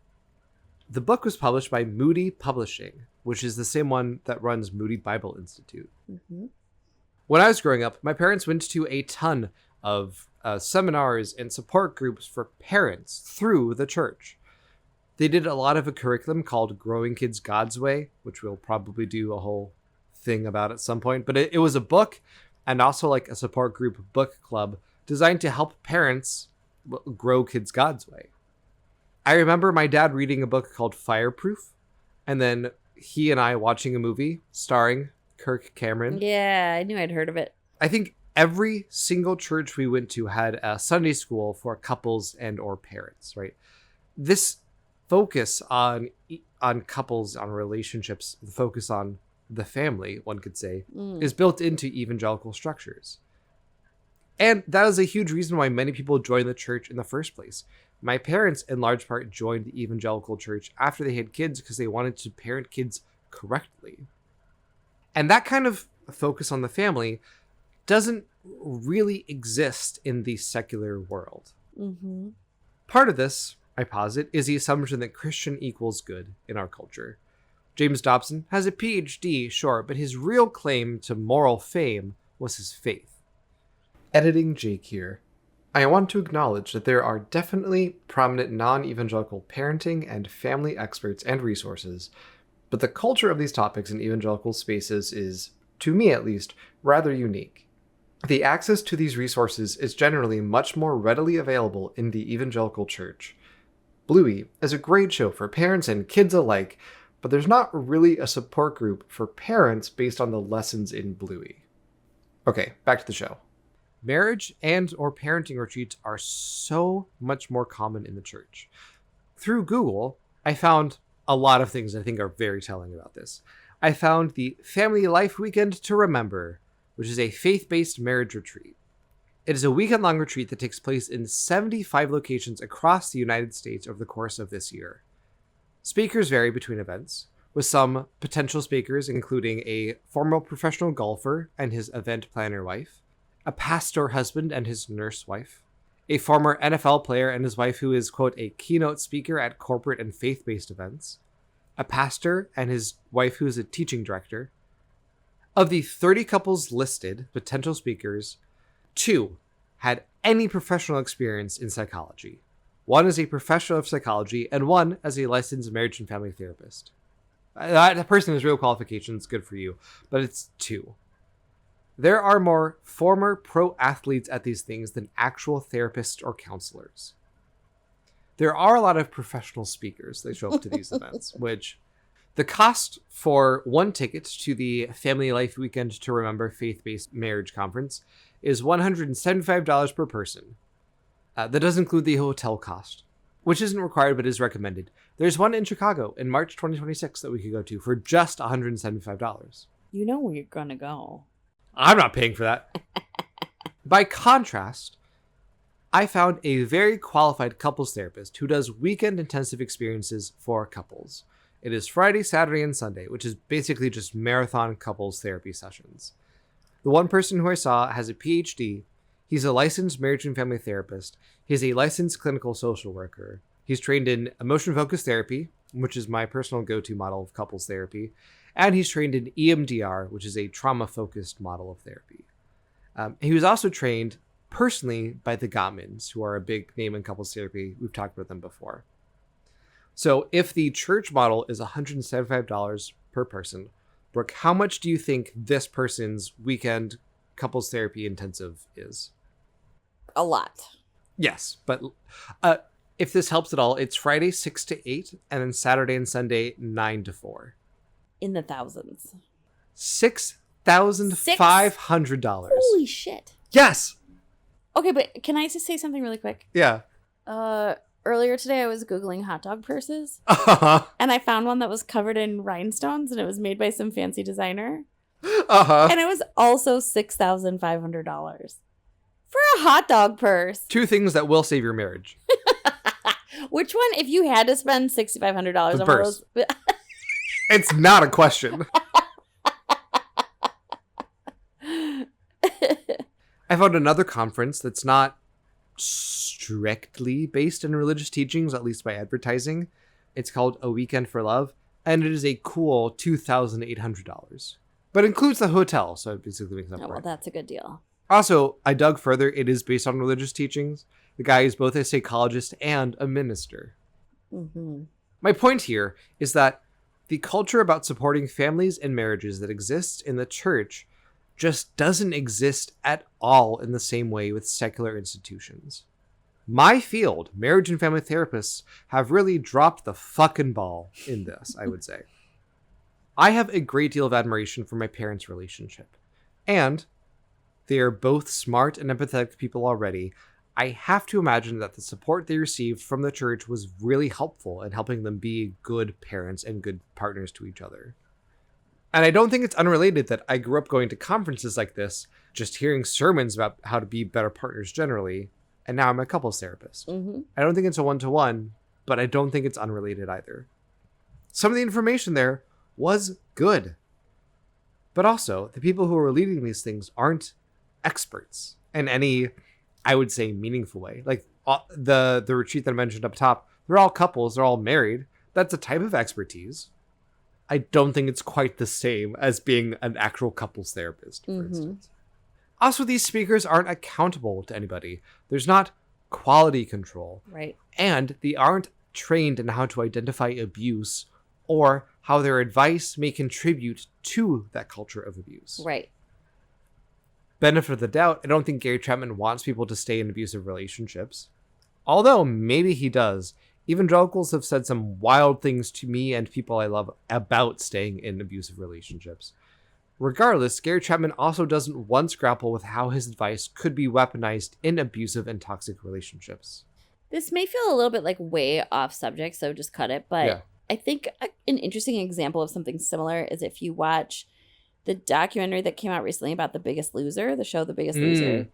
The book was published by Moody Publishing, which is the same one that runs Moody Bible Institute. Mm-hmm. When I was growing up, my parents went to a ton of seminars and support groups for parents through the church. They did a lot of a curriculum called Growing Kids God's Way, which we'll probably do a whole thing about at some point. But it was a book and also like a support group book club designed to help parents grow kids God's way. I remember my dad reading a book called Fireproof, and then he and I watching a movie starring Kirk Cameron. Yeah, I knew I'd heard of it. I think every single church we went to had a Sunday school for couples and or parents, right? This focus on couples, on relationships, the focus on the family, one could say, is built into evangelical structures. And that is a huge reason why many people join the church in the first place. My parents, in large part, joined the evangelical church after they had kids because they wanted to parent kids correctly. And that kind of focus on the family doesn't really exist in the secular world. Mm-hmm. Part of this, I posit, is the assumption that Christian equals good in our culture. James Dobson has a PhD, sure, but his real claim to moral fame was his faith. Editing Jake here. I want to acknowledge that there are definitely prominent non-evangelical parenting and family experts and resources, but the culture of these topics in evangelical spaces is, to me at least, rather unique. The access to these resources is generally much more readily available in the evangelical church. Bluey is a great show for parents and kids alike, but there's not really a support group for parents based on the lessons in Bluey. Okay, back to the show. Marriage and or parenting retreats are so much more common in the church. Through Google, I found a lot of things I think are very telling about this. I found the Family Life Weekend to Remember, which is a faith-based marriage retreat. It is a weekend-long retreat that takes place in 75 locations across the United States over the course of this year. Speakers vary between events, with some potential speakers including a former professional golfer and his event planner wife, a pastor husband and his nurse wife, a former NFL player and his wife who is, quote, a keynote speaker at corporate and faith-based events, a pastor and his wife who is a teaching director. Of the 30 couples listed, potential speakers, 2 had any professional experience in psychology. 1 is a professor of psychology, and 1 as a licensed marriage and family therapist. That person has real qualifications, good for you, but it's 2. There are more former pro athletes at these things than actual therapists or counselors. There are a lot of professional speakers that show up to these events, which the cost for 1 ticket to the Family Life Weekend to Remember faith-based marriage conference is $175 per person. That does include the hotel cost, which isn't required but is recommended. There's one in Chicago in March 2026 that we could go to for just $175. You know where you're going to go. I'm not paying for that. By contrast, I found a very qualified couples therapist who does weekend intensive experiences for couples. It is Friday, Saturday, and Sunday, which is basically just marathon couples therapy sessions. The one person who I saw has a PhD. He's a licensed marriage and family therapist. He's a licensed clinical social worker. He's trained in emotion-focused therapy, which is my personal go-to model of couples therapy. And he's trained in EMDR, which is a trauma-focused model of therapy. He was also trained personally by the Gottmans, who are a big name in couples therapy. We've talked about them before. So if the church model is $175 per person, Brooke, how much do you think this person's weekend couples therapy intensive is? A lot. Yes, but if this helps at all, it's Friday 6 to 8, and then Saturday and Sunday 9 to 4. In the thousands. $6,500. Holy shit. Yes. Okay, but can I just say something really quick? Yeah. Earlier today, I was Googling hot dog purses, and I found one that was covered in rhinestones, and it was made by some fancy designer. And it was also $6,500 for a hot dog purse. 2 things that will save your marriage. Which one, if you had to spend $6,500 on one purse. of those? It's not a question. I found another conference that's not strictly based in religious teachings, at least by advertising. It's called A Weekend for Love, and it is a cool $2,800. But includes the hotel, so it basically makes up for it. Well, that's a good deal. Also, I dug further. It is based on religious teachings. The guy is both a psychologist and a minister. Mm-hmm. My point here is that the culture about supporting families and marriages that exists in the church just doesn't exist at all in the same way with secular institutions. My field, marriage and family therapists, have really dropped the fucking ball in this, I would say. I have a great deal of admiration for my parents' relationship. And they are both smart and empathetic people already. I have to imagine that the support they received from the church was really helpful in helping them be good parents and good partners to each other. And I don't think it's unrelated that I grew up going to conferences like this, just hearing sermons about how to be better partners generally, and now I'm a couples therapist. Mm-hmm. I don't think it's a one-to-one, but I don't think it's unrelated either. Some of the information there was good. But also, the people who are leading these things aren't experts in any, I would say, meaningful way. Like the retreat that I mentioned up top, they're all couples, they're all married. That's a type of expertise. I don't think it's quite the same as being an actual couples therapist, for instance. Also, these speakers aren't accountable to anybody. There's not quality control. Right. And they aren't trained in how to identify abuse or how their advice may contribute to that culture of abuse. Right. Benefit of the doubt, I don't think Gary Chapman wants people to stay in abusive relationships. Although, maybe he does. Evangelicals have said some wild things to me and people I love about staying in abusive relationships. Regardless, Gary Chapman also doesn't once grapple with how his advice could be weaponized in abusive and toxic relationships. This may feel a little bit like way off subject, so just cut it. But Yeah. I think an interesting example of something similar is if you watch the documentary that came out recently about The Biggest Loser, the show The Biggest Loser,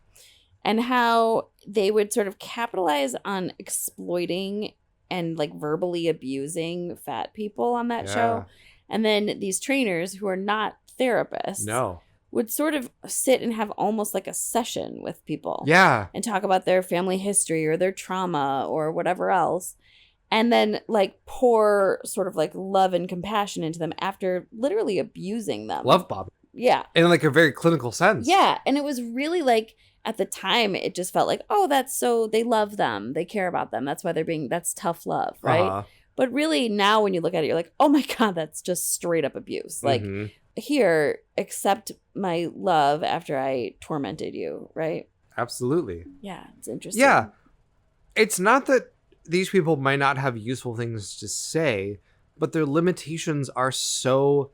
and how they would sort of capitalize on exploiting and like verbally abusing fat people on that show. And then these trainers who are not therapists would sort of sit and have almost like a session with people. Yeah. And talk about their family history or their trauma or whatever else. And then like pour sort of like love and compassion into them after literally abusing them. Love bombing. Yeah. In like a very clinical sense. Yeah. And it was really like, at the time, it just felt like, oh, that's so, they love them. They care about them. That's why that's tough love, right? Uh-huh. But really now when you look at it, you're like, oh my God, that's just straight up abuse. Like, here, accept my love after I tormented you, right? Absolutely. Yeah, it's interesting. Yeah. It's not that these people might not have useful things to say, but their limitations are so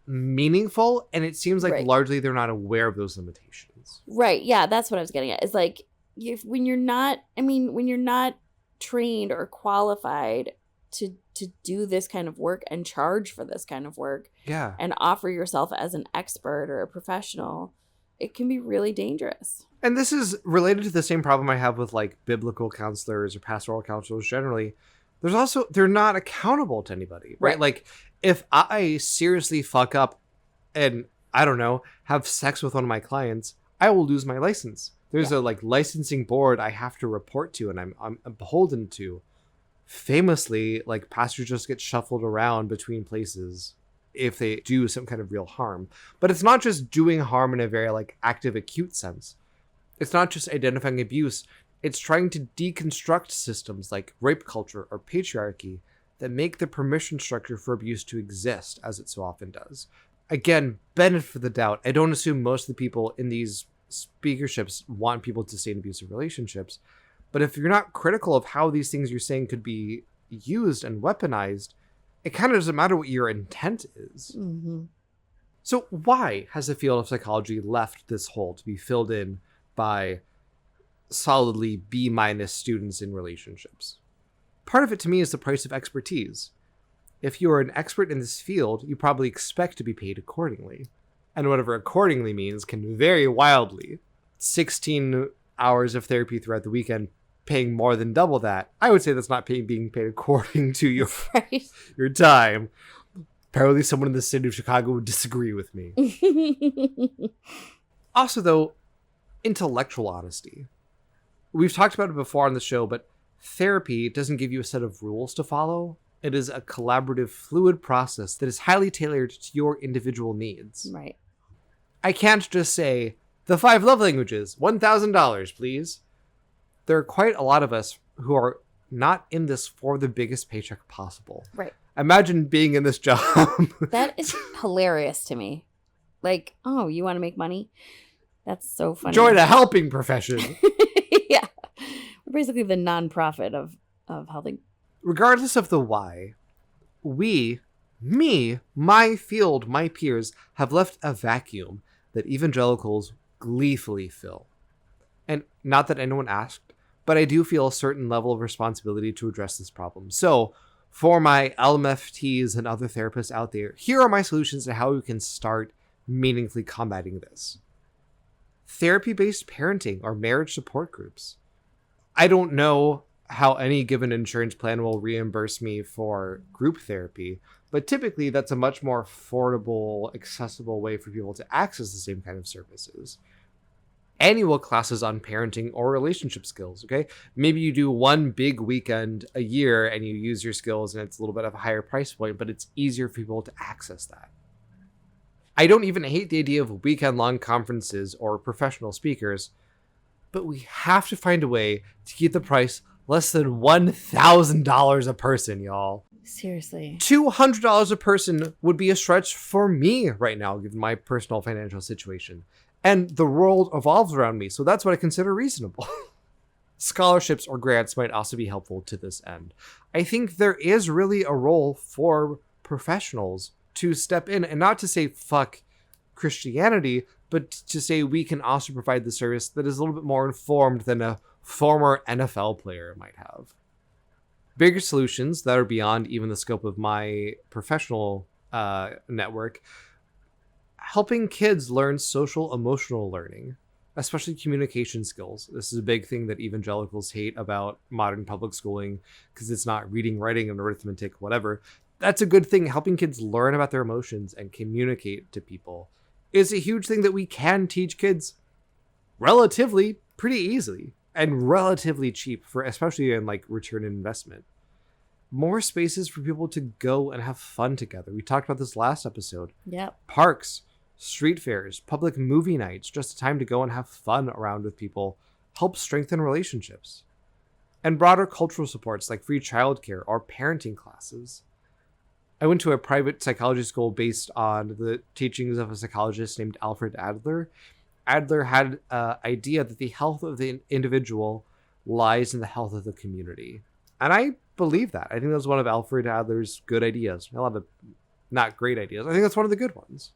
meaningful, and it seems like largely they're not aware of those limitations. Right. Yeah, that's what I was getting at. Is like when you're not trained or qualified to do this kind of work and charge for this kind of work, and offer yourself as an expert or a professional, it can be really dangerous. And this is related to the same problem I have with like biblical counselors or pastoral counselors generally. There's also, they're not accountable to anybody, right? Like, if I seriously fuck up and, I don't know, have sex with one of my clients, I will lose my license. There's a like licensing board I have to report to, and I'm beholden to. Famously, like, pastors just get shuffled around between places if they do some kind of real harm. But it's not just doing harm in a very like active, acute sense. It's not just identifying abuse. It's trying to deconstruct systems like rape culture or patriarchy that make the permission structure for abuse to exist, as it so often does. Again, benefit of the doubt. I don't assume most of the people in these speakerships want people to stay in abusive relationships. But if you're not critical of how these things you're saying could be used and weaponized, it kind of doesn't matter what your intent is. Mm-hmm. So why has the field of psychology left this hole to be filled in by solidly B- students in relationships? Part of it to me is the price of expertise. If you are an expert in this field, you probably expect to be paid accordingly. And whatever accordingly means can vary wildly. 16 hours of therapy throughout the weekend, paying more than double that. I would say that's not being paid according to your time. Apparently someone in the city of Chicago would disagree with me. Also, though, intellectual honesty. We've talked about it before on the show, but therapy doesn't give you a set of rules to follow. It is a collaborative, fluid process that is highly tailored to your individual needs. Right. I can't just say, the 5 love languages, $1,000, please. There are quite a lot of us who are not in this for the biggest paycheck possible. Right. Imagine being in this job. That is hilarious to me. Like, oh, you want to make money? That's so funny. Join a helping profession. Yeah. We're basically the nonprofit of helping. Regardless of the why, my field, my peers, have left a vacuum that evangelicals gleefully fill. And not that anyone asked, but I do feel a certain level of responsibility to address this problem. So, for my LMFTs and other therapists out there, here are my solutions to how we can start meaningfully combating this. Therapy-based parenting or marriage support groups. I don't know how any given insurance plan will reimburse me for group therapy, but typically that's a much more affordable, accessible way for people to access the same kind of services. Annual classes on parenting or relationship skills, okay? Maybe you do one big weekend a year and you use your skills and it's a little bit of a higher price point, but it's easier for people to access that. I don't even hate the idea of weekend-long conferences or professional speakers, but we have to find a way to keep the price less than $1,000 a person, y'all. Seriously. $200 a person would be a stretch for me right now, given my personal financial situation. And the world evolves around me, so that's what I consider reasonable. Scholarships or grants might also be helpful to this end. I think there is really a role for professionals to step in, and not to say fuck Christianity, but to say we can also provide the service that is a little bit more informed than a former NFL player might have. Bigger solutions that are beyond even the scope of my professional network, helping kids learn social emotional learning, especially communication skills. This is a big thing that evangelicals hate about modern public schooling because it's not reading, writing, and arithmetic, whatever. That's a good thing. Helping kids learn about their emotions and communicate to people is a huge thing that we can teach kids relatively pretty easily and relatively cheap, for especially in like return on investment. More spaces for people to go and have fun together. We talked about this last episode. Yep. Parks, street fairs, public movie nights, just a time to go and have fun around with people, help strengthen relationships. And broader cultural supports like free childcare or parenting classes. I went to a private psychology school based on the teachings of a psychologist named Alfred Adler. Adler had an idea that the health of the individual lies in the health of the community. And I believe that. I think that was one of Alfred Adler's good ideas. A lot of not great ideas. I think that's one of the good ones.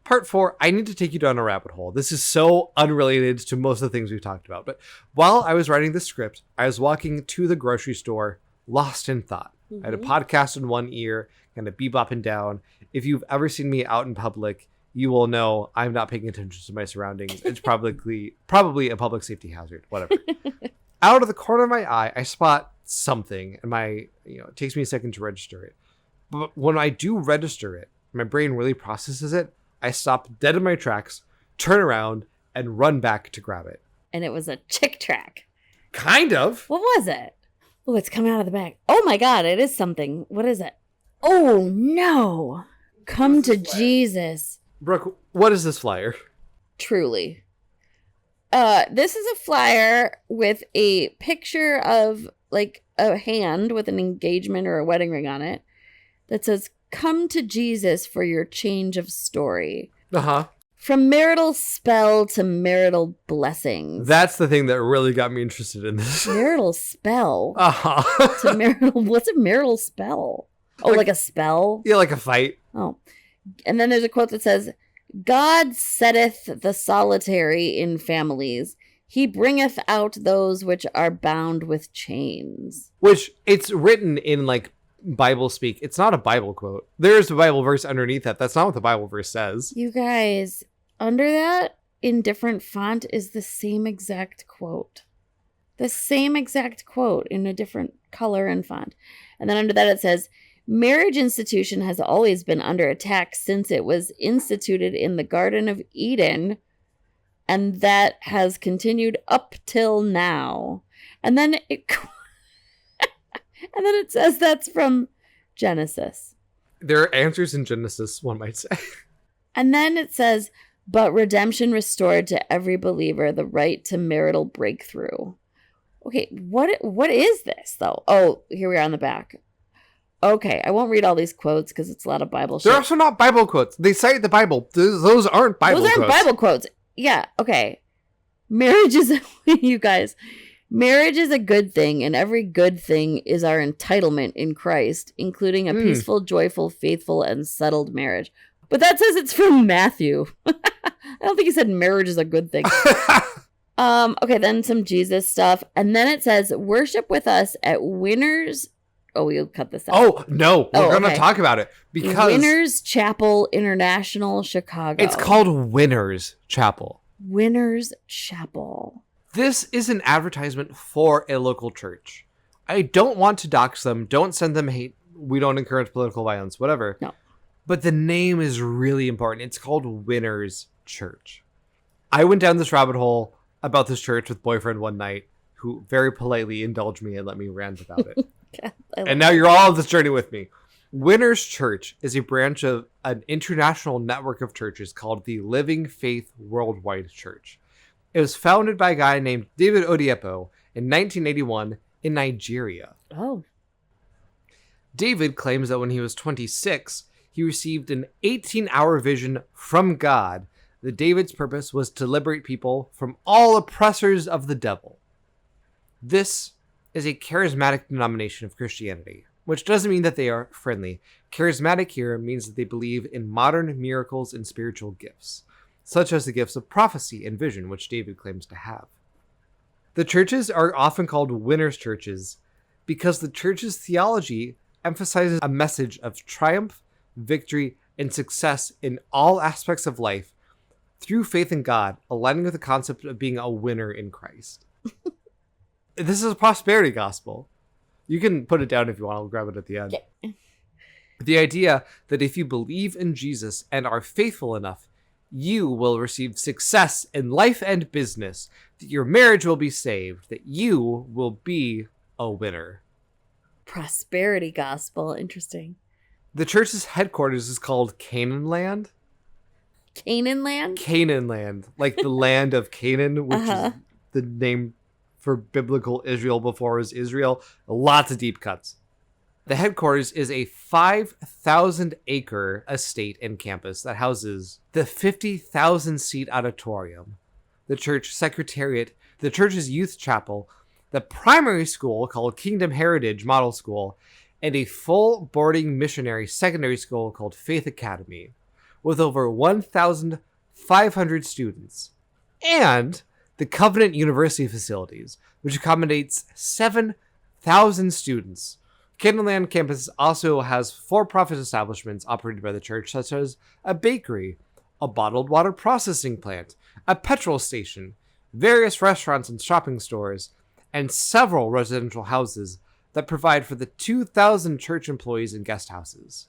Part 4, I need to take you down a rabbit hole. This is so unrelated to most of the things we've talked about. But while I was writing the script, I was walking to the grocery store, lost in thought. I had a podcast in one ear, kind of bebopping down. If you've ever seen me out in public, you will know I'm not paying attention to my surroundings. It's probably a public safety hazard, whatever. Out of the corner of my eye, I spot something, and it takes me a second to register it. But when I do register it, my brain really processes it. I stop dead in my tracks, turn around, and run back to grab it. And it was a Chick track. Kind of. What was it? Oh, it's coming out of the bag. Oh my God, it is something. What is it? Oh no. Come to Jesus. Brooke, what is this flyer? Truly. This is a flyer with a picture of like a hand with an engagement or a wedding ring on it that says, "Come to Jesus for your change of story." Uh-huh. From marital spell to marital blessings. That's the thing that really got me interested in this. Marital spell? Uh-huh. To marital, what's a marital spell? Oh, like a spell? Yeah, like a fight. Oh. And then there's a quote that says, "God setteth the solitary in families. He bringeth out those which are bound with chains." Which, it's written in like Bible speak. It's not a Bible quote. There's a Bible verse underneath that. That's not what the Bible verse says. You guys, under that, in different font, is the same exact quote. The same exact quote in a different color and font. And then under that it says, "Marriage institution has always been under attack since it was instituted in the Garden of Eden, and that has continued up till now." And then it says that's from Genesis. There are answers in Genesis, one might say. And then it says, "But redemption restored to every believer the right to marital breakthrough." Okay, what is this, though? Oh, here we are on the back. Okay, I won't read all these quotes because it's a lot of Bible shit. They're also not Bible quotes. They cite the Bible. Those aren't Bible quotes. Those aren't Bible quotes. Yeah, okay. Marriage is, you guys, marriage is a good thing, and every good thing is our entitlement in Christ, including a peaceful, joyful, faithful, and settled marriage. But that says it's from Matthew. I don't think he said marriage is a good thing. Okay, then some Jesus stuff. And then it says, "Worship with us at Winners." Oh, we'll cut this out. Oh, no. We're going to talk about it. Because Winners Chapel International, Chicago. It's called Winners Chapel. Winners Chapel. This is an advertisement for a local church. I don't want to dox them. Don't send them hate. We don't encourage political violence, whatever. No. But the name is really important. It's called Winners Church. I went down this rabbit hole about this church with boyfriend one night, who very politely indulged me and let me rant about it. God, and now you're all on this journey with me. Winners Church is a branch of an international network of churches called the Living Faith Worldwide Church. It was founded by a guy named David Odiepo in 1981 in Nigeria. Oh. David claims that when he was 26, he received an 18-hour vision from God that David's purpose was to liberate people from all oppressors of the devil. This is a charismatic denomination of Christianity, which doesn't mean that they are friendly. Charismatic here means that they believe in modern miracles and spiritual gifts, such as the gifts of prophecy and vision, which David claims to have. The churches are often called winners' churches because the church's theology emphasizes a message of triumph, victory, and success in all aspects of life through faith in God, aligning with the concept of being a winner in Christ. This is a prosperity gospel. You can put it down if you want. I'll grab it at the end. Yeah. The idea that if you believe in Jesus and are faithful enough, you will receive success in life and business, that your marriage will be saved, that you will be a winner. Prosperity gospel. Interesting. The church's headquarters is called Canaan Land. Canaan land? Canaan Land, like the land of Canaan, which is the name for biblical Israel before it was Israel. Lots of deep cuts. The headquarters is a 5,000-acre estate and campus that houses the 50,000-seat auditorium, the church secretariat, the church's youth chapel, the primary school called Kingdom Heritage Model School, and a full boarding missionary secondary school called Faith Academy, with over 1,500 students, and the Covenant University facilities, which accommodates 7,000 students. Canaanland campus also has for-profit establishments operated by the church, such as a bakery, a bottled water processing plant, a petrol station, various restaurants and shopping stores, and several residential houses that provide for the 2,000 church employees and guest houses.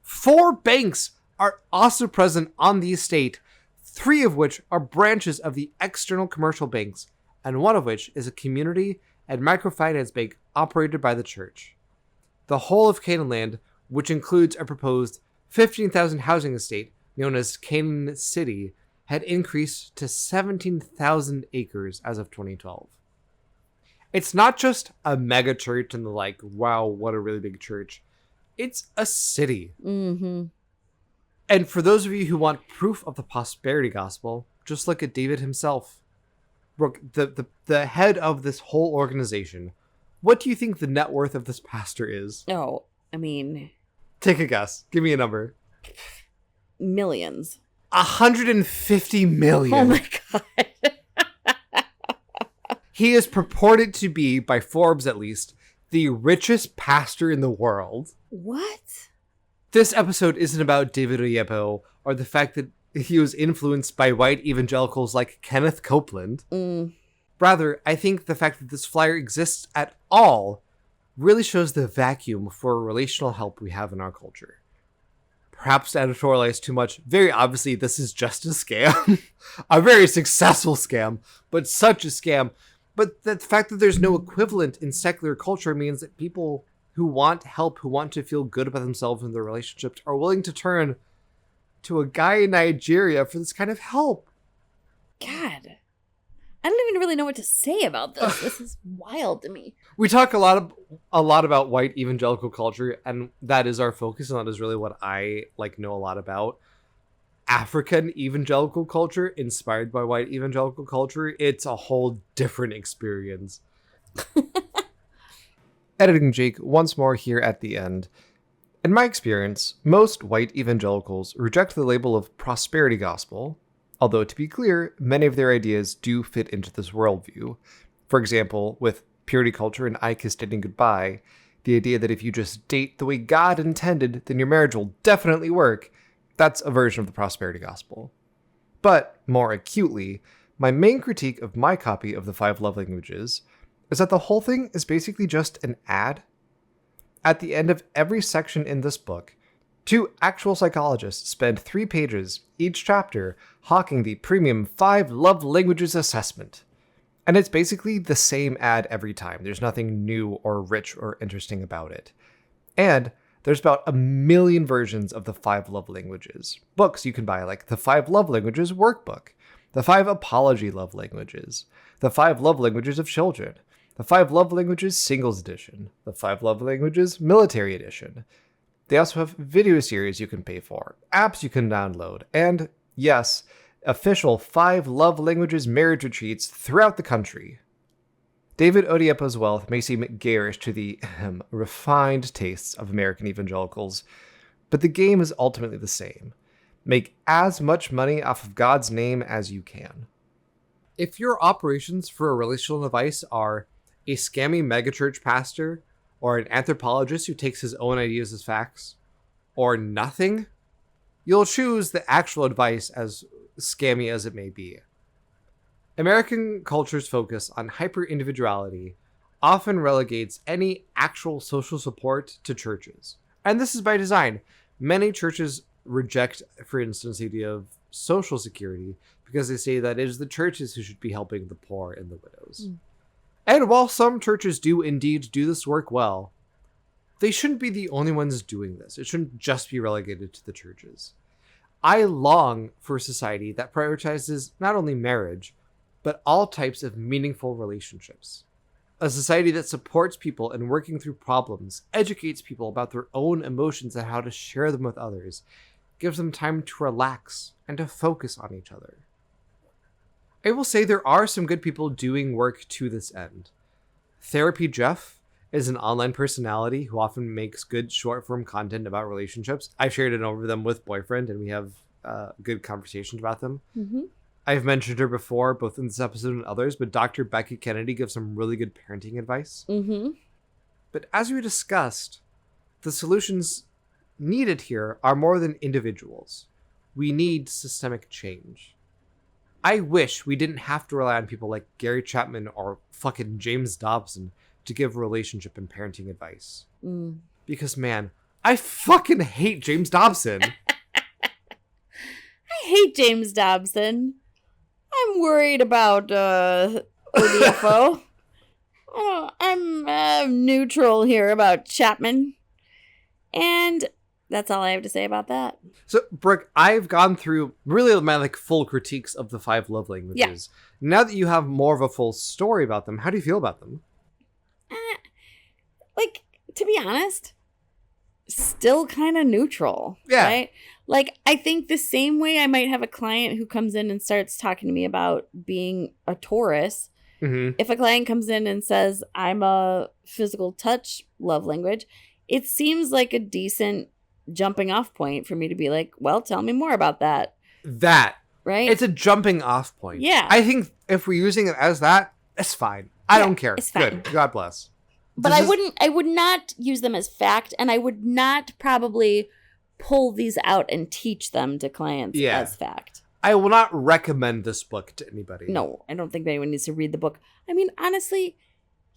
4 banks are also present on the estate, 3 of which are branches of the external commercial banks, and 1 of which is a community and microfinance bank operated by the church. The whole of Canaanland, which includes a proposed 15,000 housing estate known as Canaan City, had increased to 17,000 acres as of 2012. It's not just a mega church and wow, what a really big church. It's a city. Mm-hmm. And for those of you who want proof of the prosperity gospel, just look at David himself. Brooke, the head of this whole organization. What do you think the net worth of this pastor is? Oh, I mean... Take a guess. Give me a number. Millions. 150 million. Oh my God. He is purported to be, by Forbes at least, the richest pastor in the world. What? This episode isn't about David Oyepo or the fact that he was influenced by white evangelicals like Kenneth Copeland. Rather, I think the fact that this flyer exists at all really shows the vacuum for relational help we have in our culture. Perhaps to editorialize too much, very obviously this is just a scam. A very successful scam, but such a scam. But the fact that there's no equivalent in secular culture means that people who want help, who want to feel good about themselves and their relationships, are willing to turn to a guy in Nigeria for this kind of help. God. I don't even really know what to say about this. This is wild to me. We talk a lot about white evangelical culture, and that is our focus, and that is really what I know a lot about. African evangelical culture inspired by white evangelical culture, it's a whole different experience. Editing Jake once more here at the end. In my experience, most white evangelicals reject the label of prosperity gospel, although to be clear, many of their ideas do fit into this worldview. For example, with purity culture and I Kiss Dating Goodbye, the idea that if you just date the way God intended, then your marriage will definitely work. That's a version of the prosperity gospel. But, more acutely, my main critique of my copy of the 5 Love Languages is that the whole thing is basically just an ad. At the end of every section in this book, 2 actual psychologists spend 3 pages each chapter hawking the premium 5 Love Languages assessment. And it's basically the same ad every time. There's nothing new or rich or interesting about it. And There's about 1 million versions of the 5 love languages. Books you can buy, like the 5 love languages workbook, the 5 apology love languages, the 5 love languages of children, the 5 love languages singles edition, the 5 love languages military edition. They also have video series you can pay for, apps you can download, and, yes, official 5 love languages marriage retreats throughout the country. David Odiepa's wealth may seem garish to the refined tastes of American evangelicals, but the game is ultimately the same. Make as much money off of God's name as you can. If your operations for a relational device are a scammy megachurch pastor, or an anthropologist who takes his own ideas as facts, or nothing, you'll choose the actual advice, as scammy as it may be. American culture's focus on hyper-individuality often relegates any actual social support to churches. And this is by design. Many churches reject, for instance, the idea of social security because they say that it is the churches who should be helping the poor and the widows. And while some churches do indeed do this work well, they shouldn't be the only ones doing this. It shouldn't just be relegated to the churches. I long for a society that prioritizes not only marriage, but all types of meaningful relationships. A society that supports people in working through problems, educates people about their own emotions and how to share them with others, gives them time to relax and to focus on each other. I will say there are some good people doing work to this end. Therapy Jeff is an online personality who often makes good short-form content about relationships. I've shared it over them with Boyfriend, and we have good conversations about them. Mm-hmm. I've mentioned her before, both in this episode and others, but Dr. Becky Kennedy gives some really good parenting advice. Mm-hmm. But as we discussed, the solutions needed here are more than individuals. We need systemic change. I wish we didn't have to rely on people like Gary Chapman or fucking James Dobson to give relationship and parenting advice. Because, man, I fucking hate James Dobson. I hate James Dobson. I'm worried about ODFO. I'm neutral here about Chapman. And that's all I have to say about that. So, Brooke, I've gone through really my full critiques of the 5 love languages. Yeah. Now that you have more of a full story about them, how do you feel about them? To be honest, still kind of neutral. Yeah. Right? I think the same way I might have a client who comes in and starts talking to me about being a Taurus. Mm-hmm. If a client comes in and says, I'm a physical touch love language, it seems like a decent jumping off point for me to be like, well, tell me more about that. Right? It's a jumping off point. Yeah. I think if we're using it as that, it's fine. I don't care. It's fine. Good. God bless. But I would not use them as fact, and I would not probably pull these out and teach them to clients as fact. I will not recommend this book to anybody. No, I don't think anyone needs to read the book. I mean, honestly,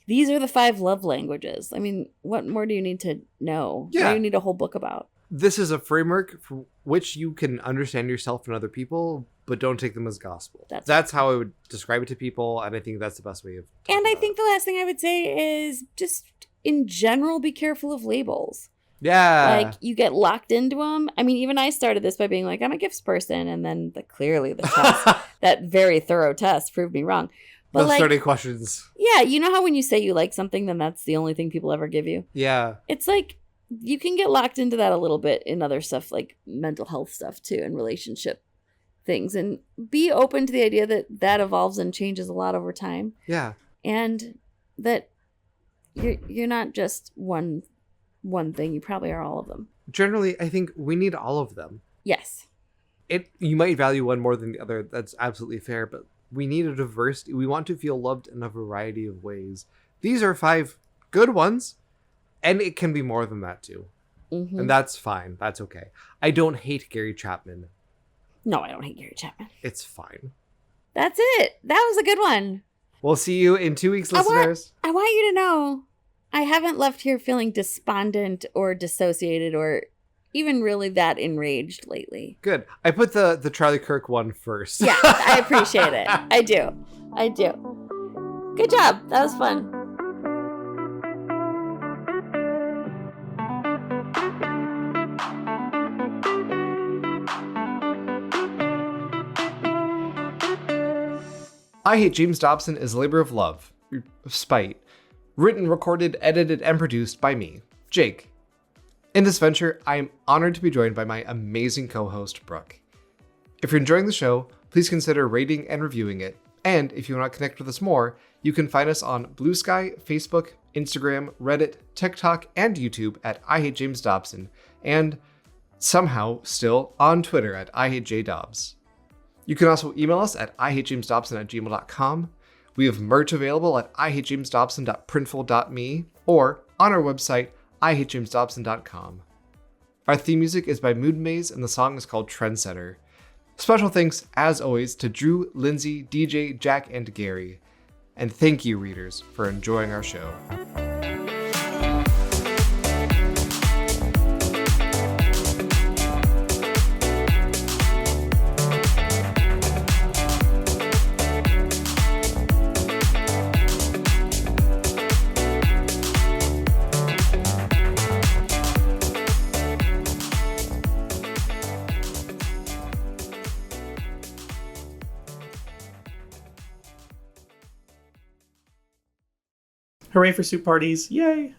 these are the 5 love languages. I mean, what more do you need to know? Yeah. What do you need a whole book about? This is a framework for which you can understand yourself and other people, but don't take them as gospel. That's how I would describe it to people, and I think that's the best way of And I think the last thing I would say is just, in general, be careful of labels. Yeah. You get locked into them. I mean, even I started this by being like, I'm a gifts person, and then clearly the test, that very thorough test proved me wrong. But those 30 questions. Yeah, you know how when you say you like something, then that's the only thing people ever give you? Yeah. It's like, you can get locked into that a little bit in other stuff, like mental health stuff too, and relationship things, and be open to the idea that evolves and changes a lot over time. Yeah. And that you're not just one thing. You probably are all of them. Generally, I think we need all of them. Yes. You might value one more than the other. That's absolutely fair, but we need a diversity. We want to feel loved in a variety of ways. These are 5 good ones, and it can be more than that too. Mm-hmm. And that's fine. That's okay. I don't hate Gary Chapman. No, I don't hate Gary Chapman. It's fine. That's it. That was a good one. We'll see you in 2 weeks, listeners. I want you to know I haven't left here feeling despondent or dissociated or even really that enraged lately. Good. I put the Charlie Kirk one first. Yeah, I appreciate it. I do. Good job. That was fun. I Hate James Dobson is a labor of love, of spite, written, recorded, edited, and produced by me, Jake. In this venture, I am honored to be joined by my amazing co-host, Brooke. If you're enjoying the show, please consider rating and reviewing it. And if you want to connect with us more, you can find us on Blue Sky, Facebook, Instagram, Reddit, TikTok, and YouTube at I Hate James Dobson, and somehow still on Twitter at IHateJDobs. You can also email us at IHateJamesDobson@gmail.com. We have merch available at IHateJamesDobson.printful.me or on our website, IHateJamesDobson.com. Our theme music is by Mood Maze and the song is called Trendsetter. Special thanks, as always, to Drew, Lindsay, DJ, Jack, and Gary. And thank you, readers, for enjoying our show. Hooray for soup parties. Yay.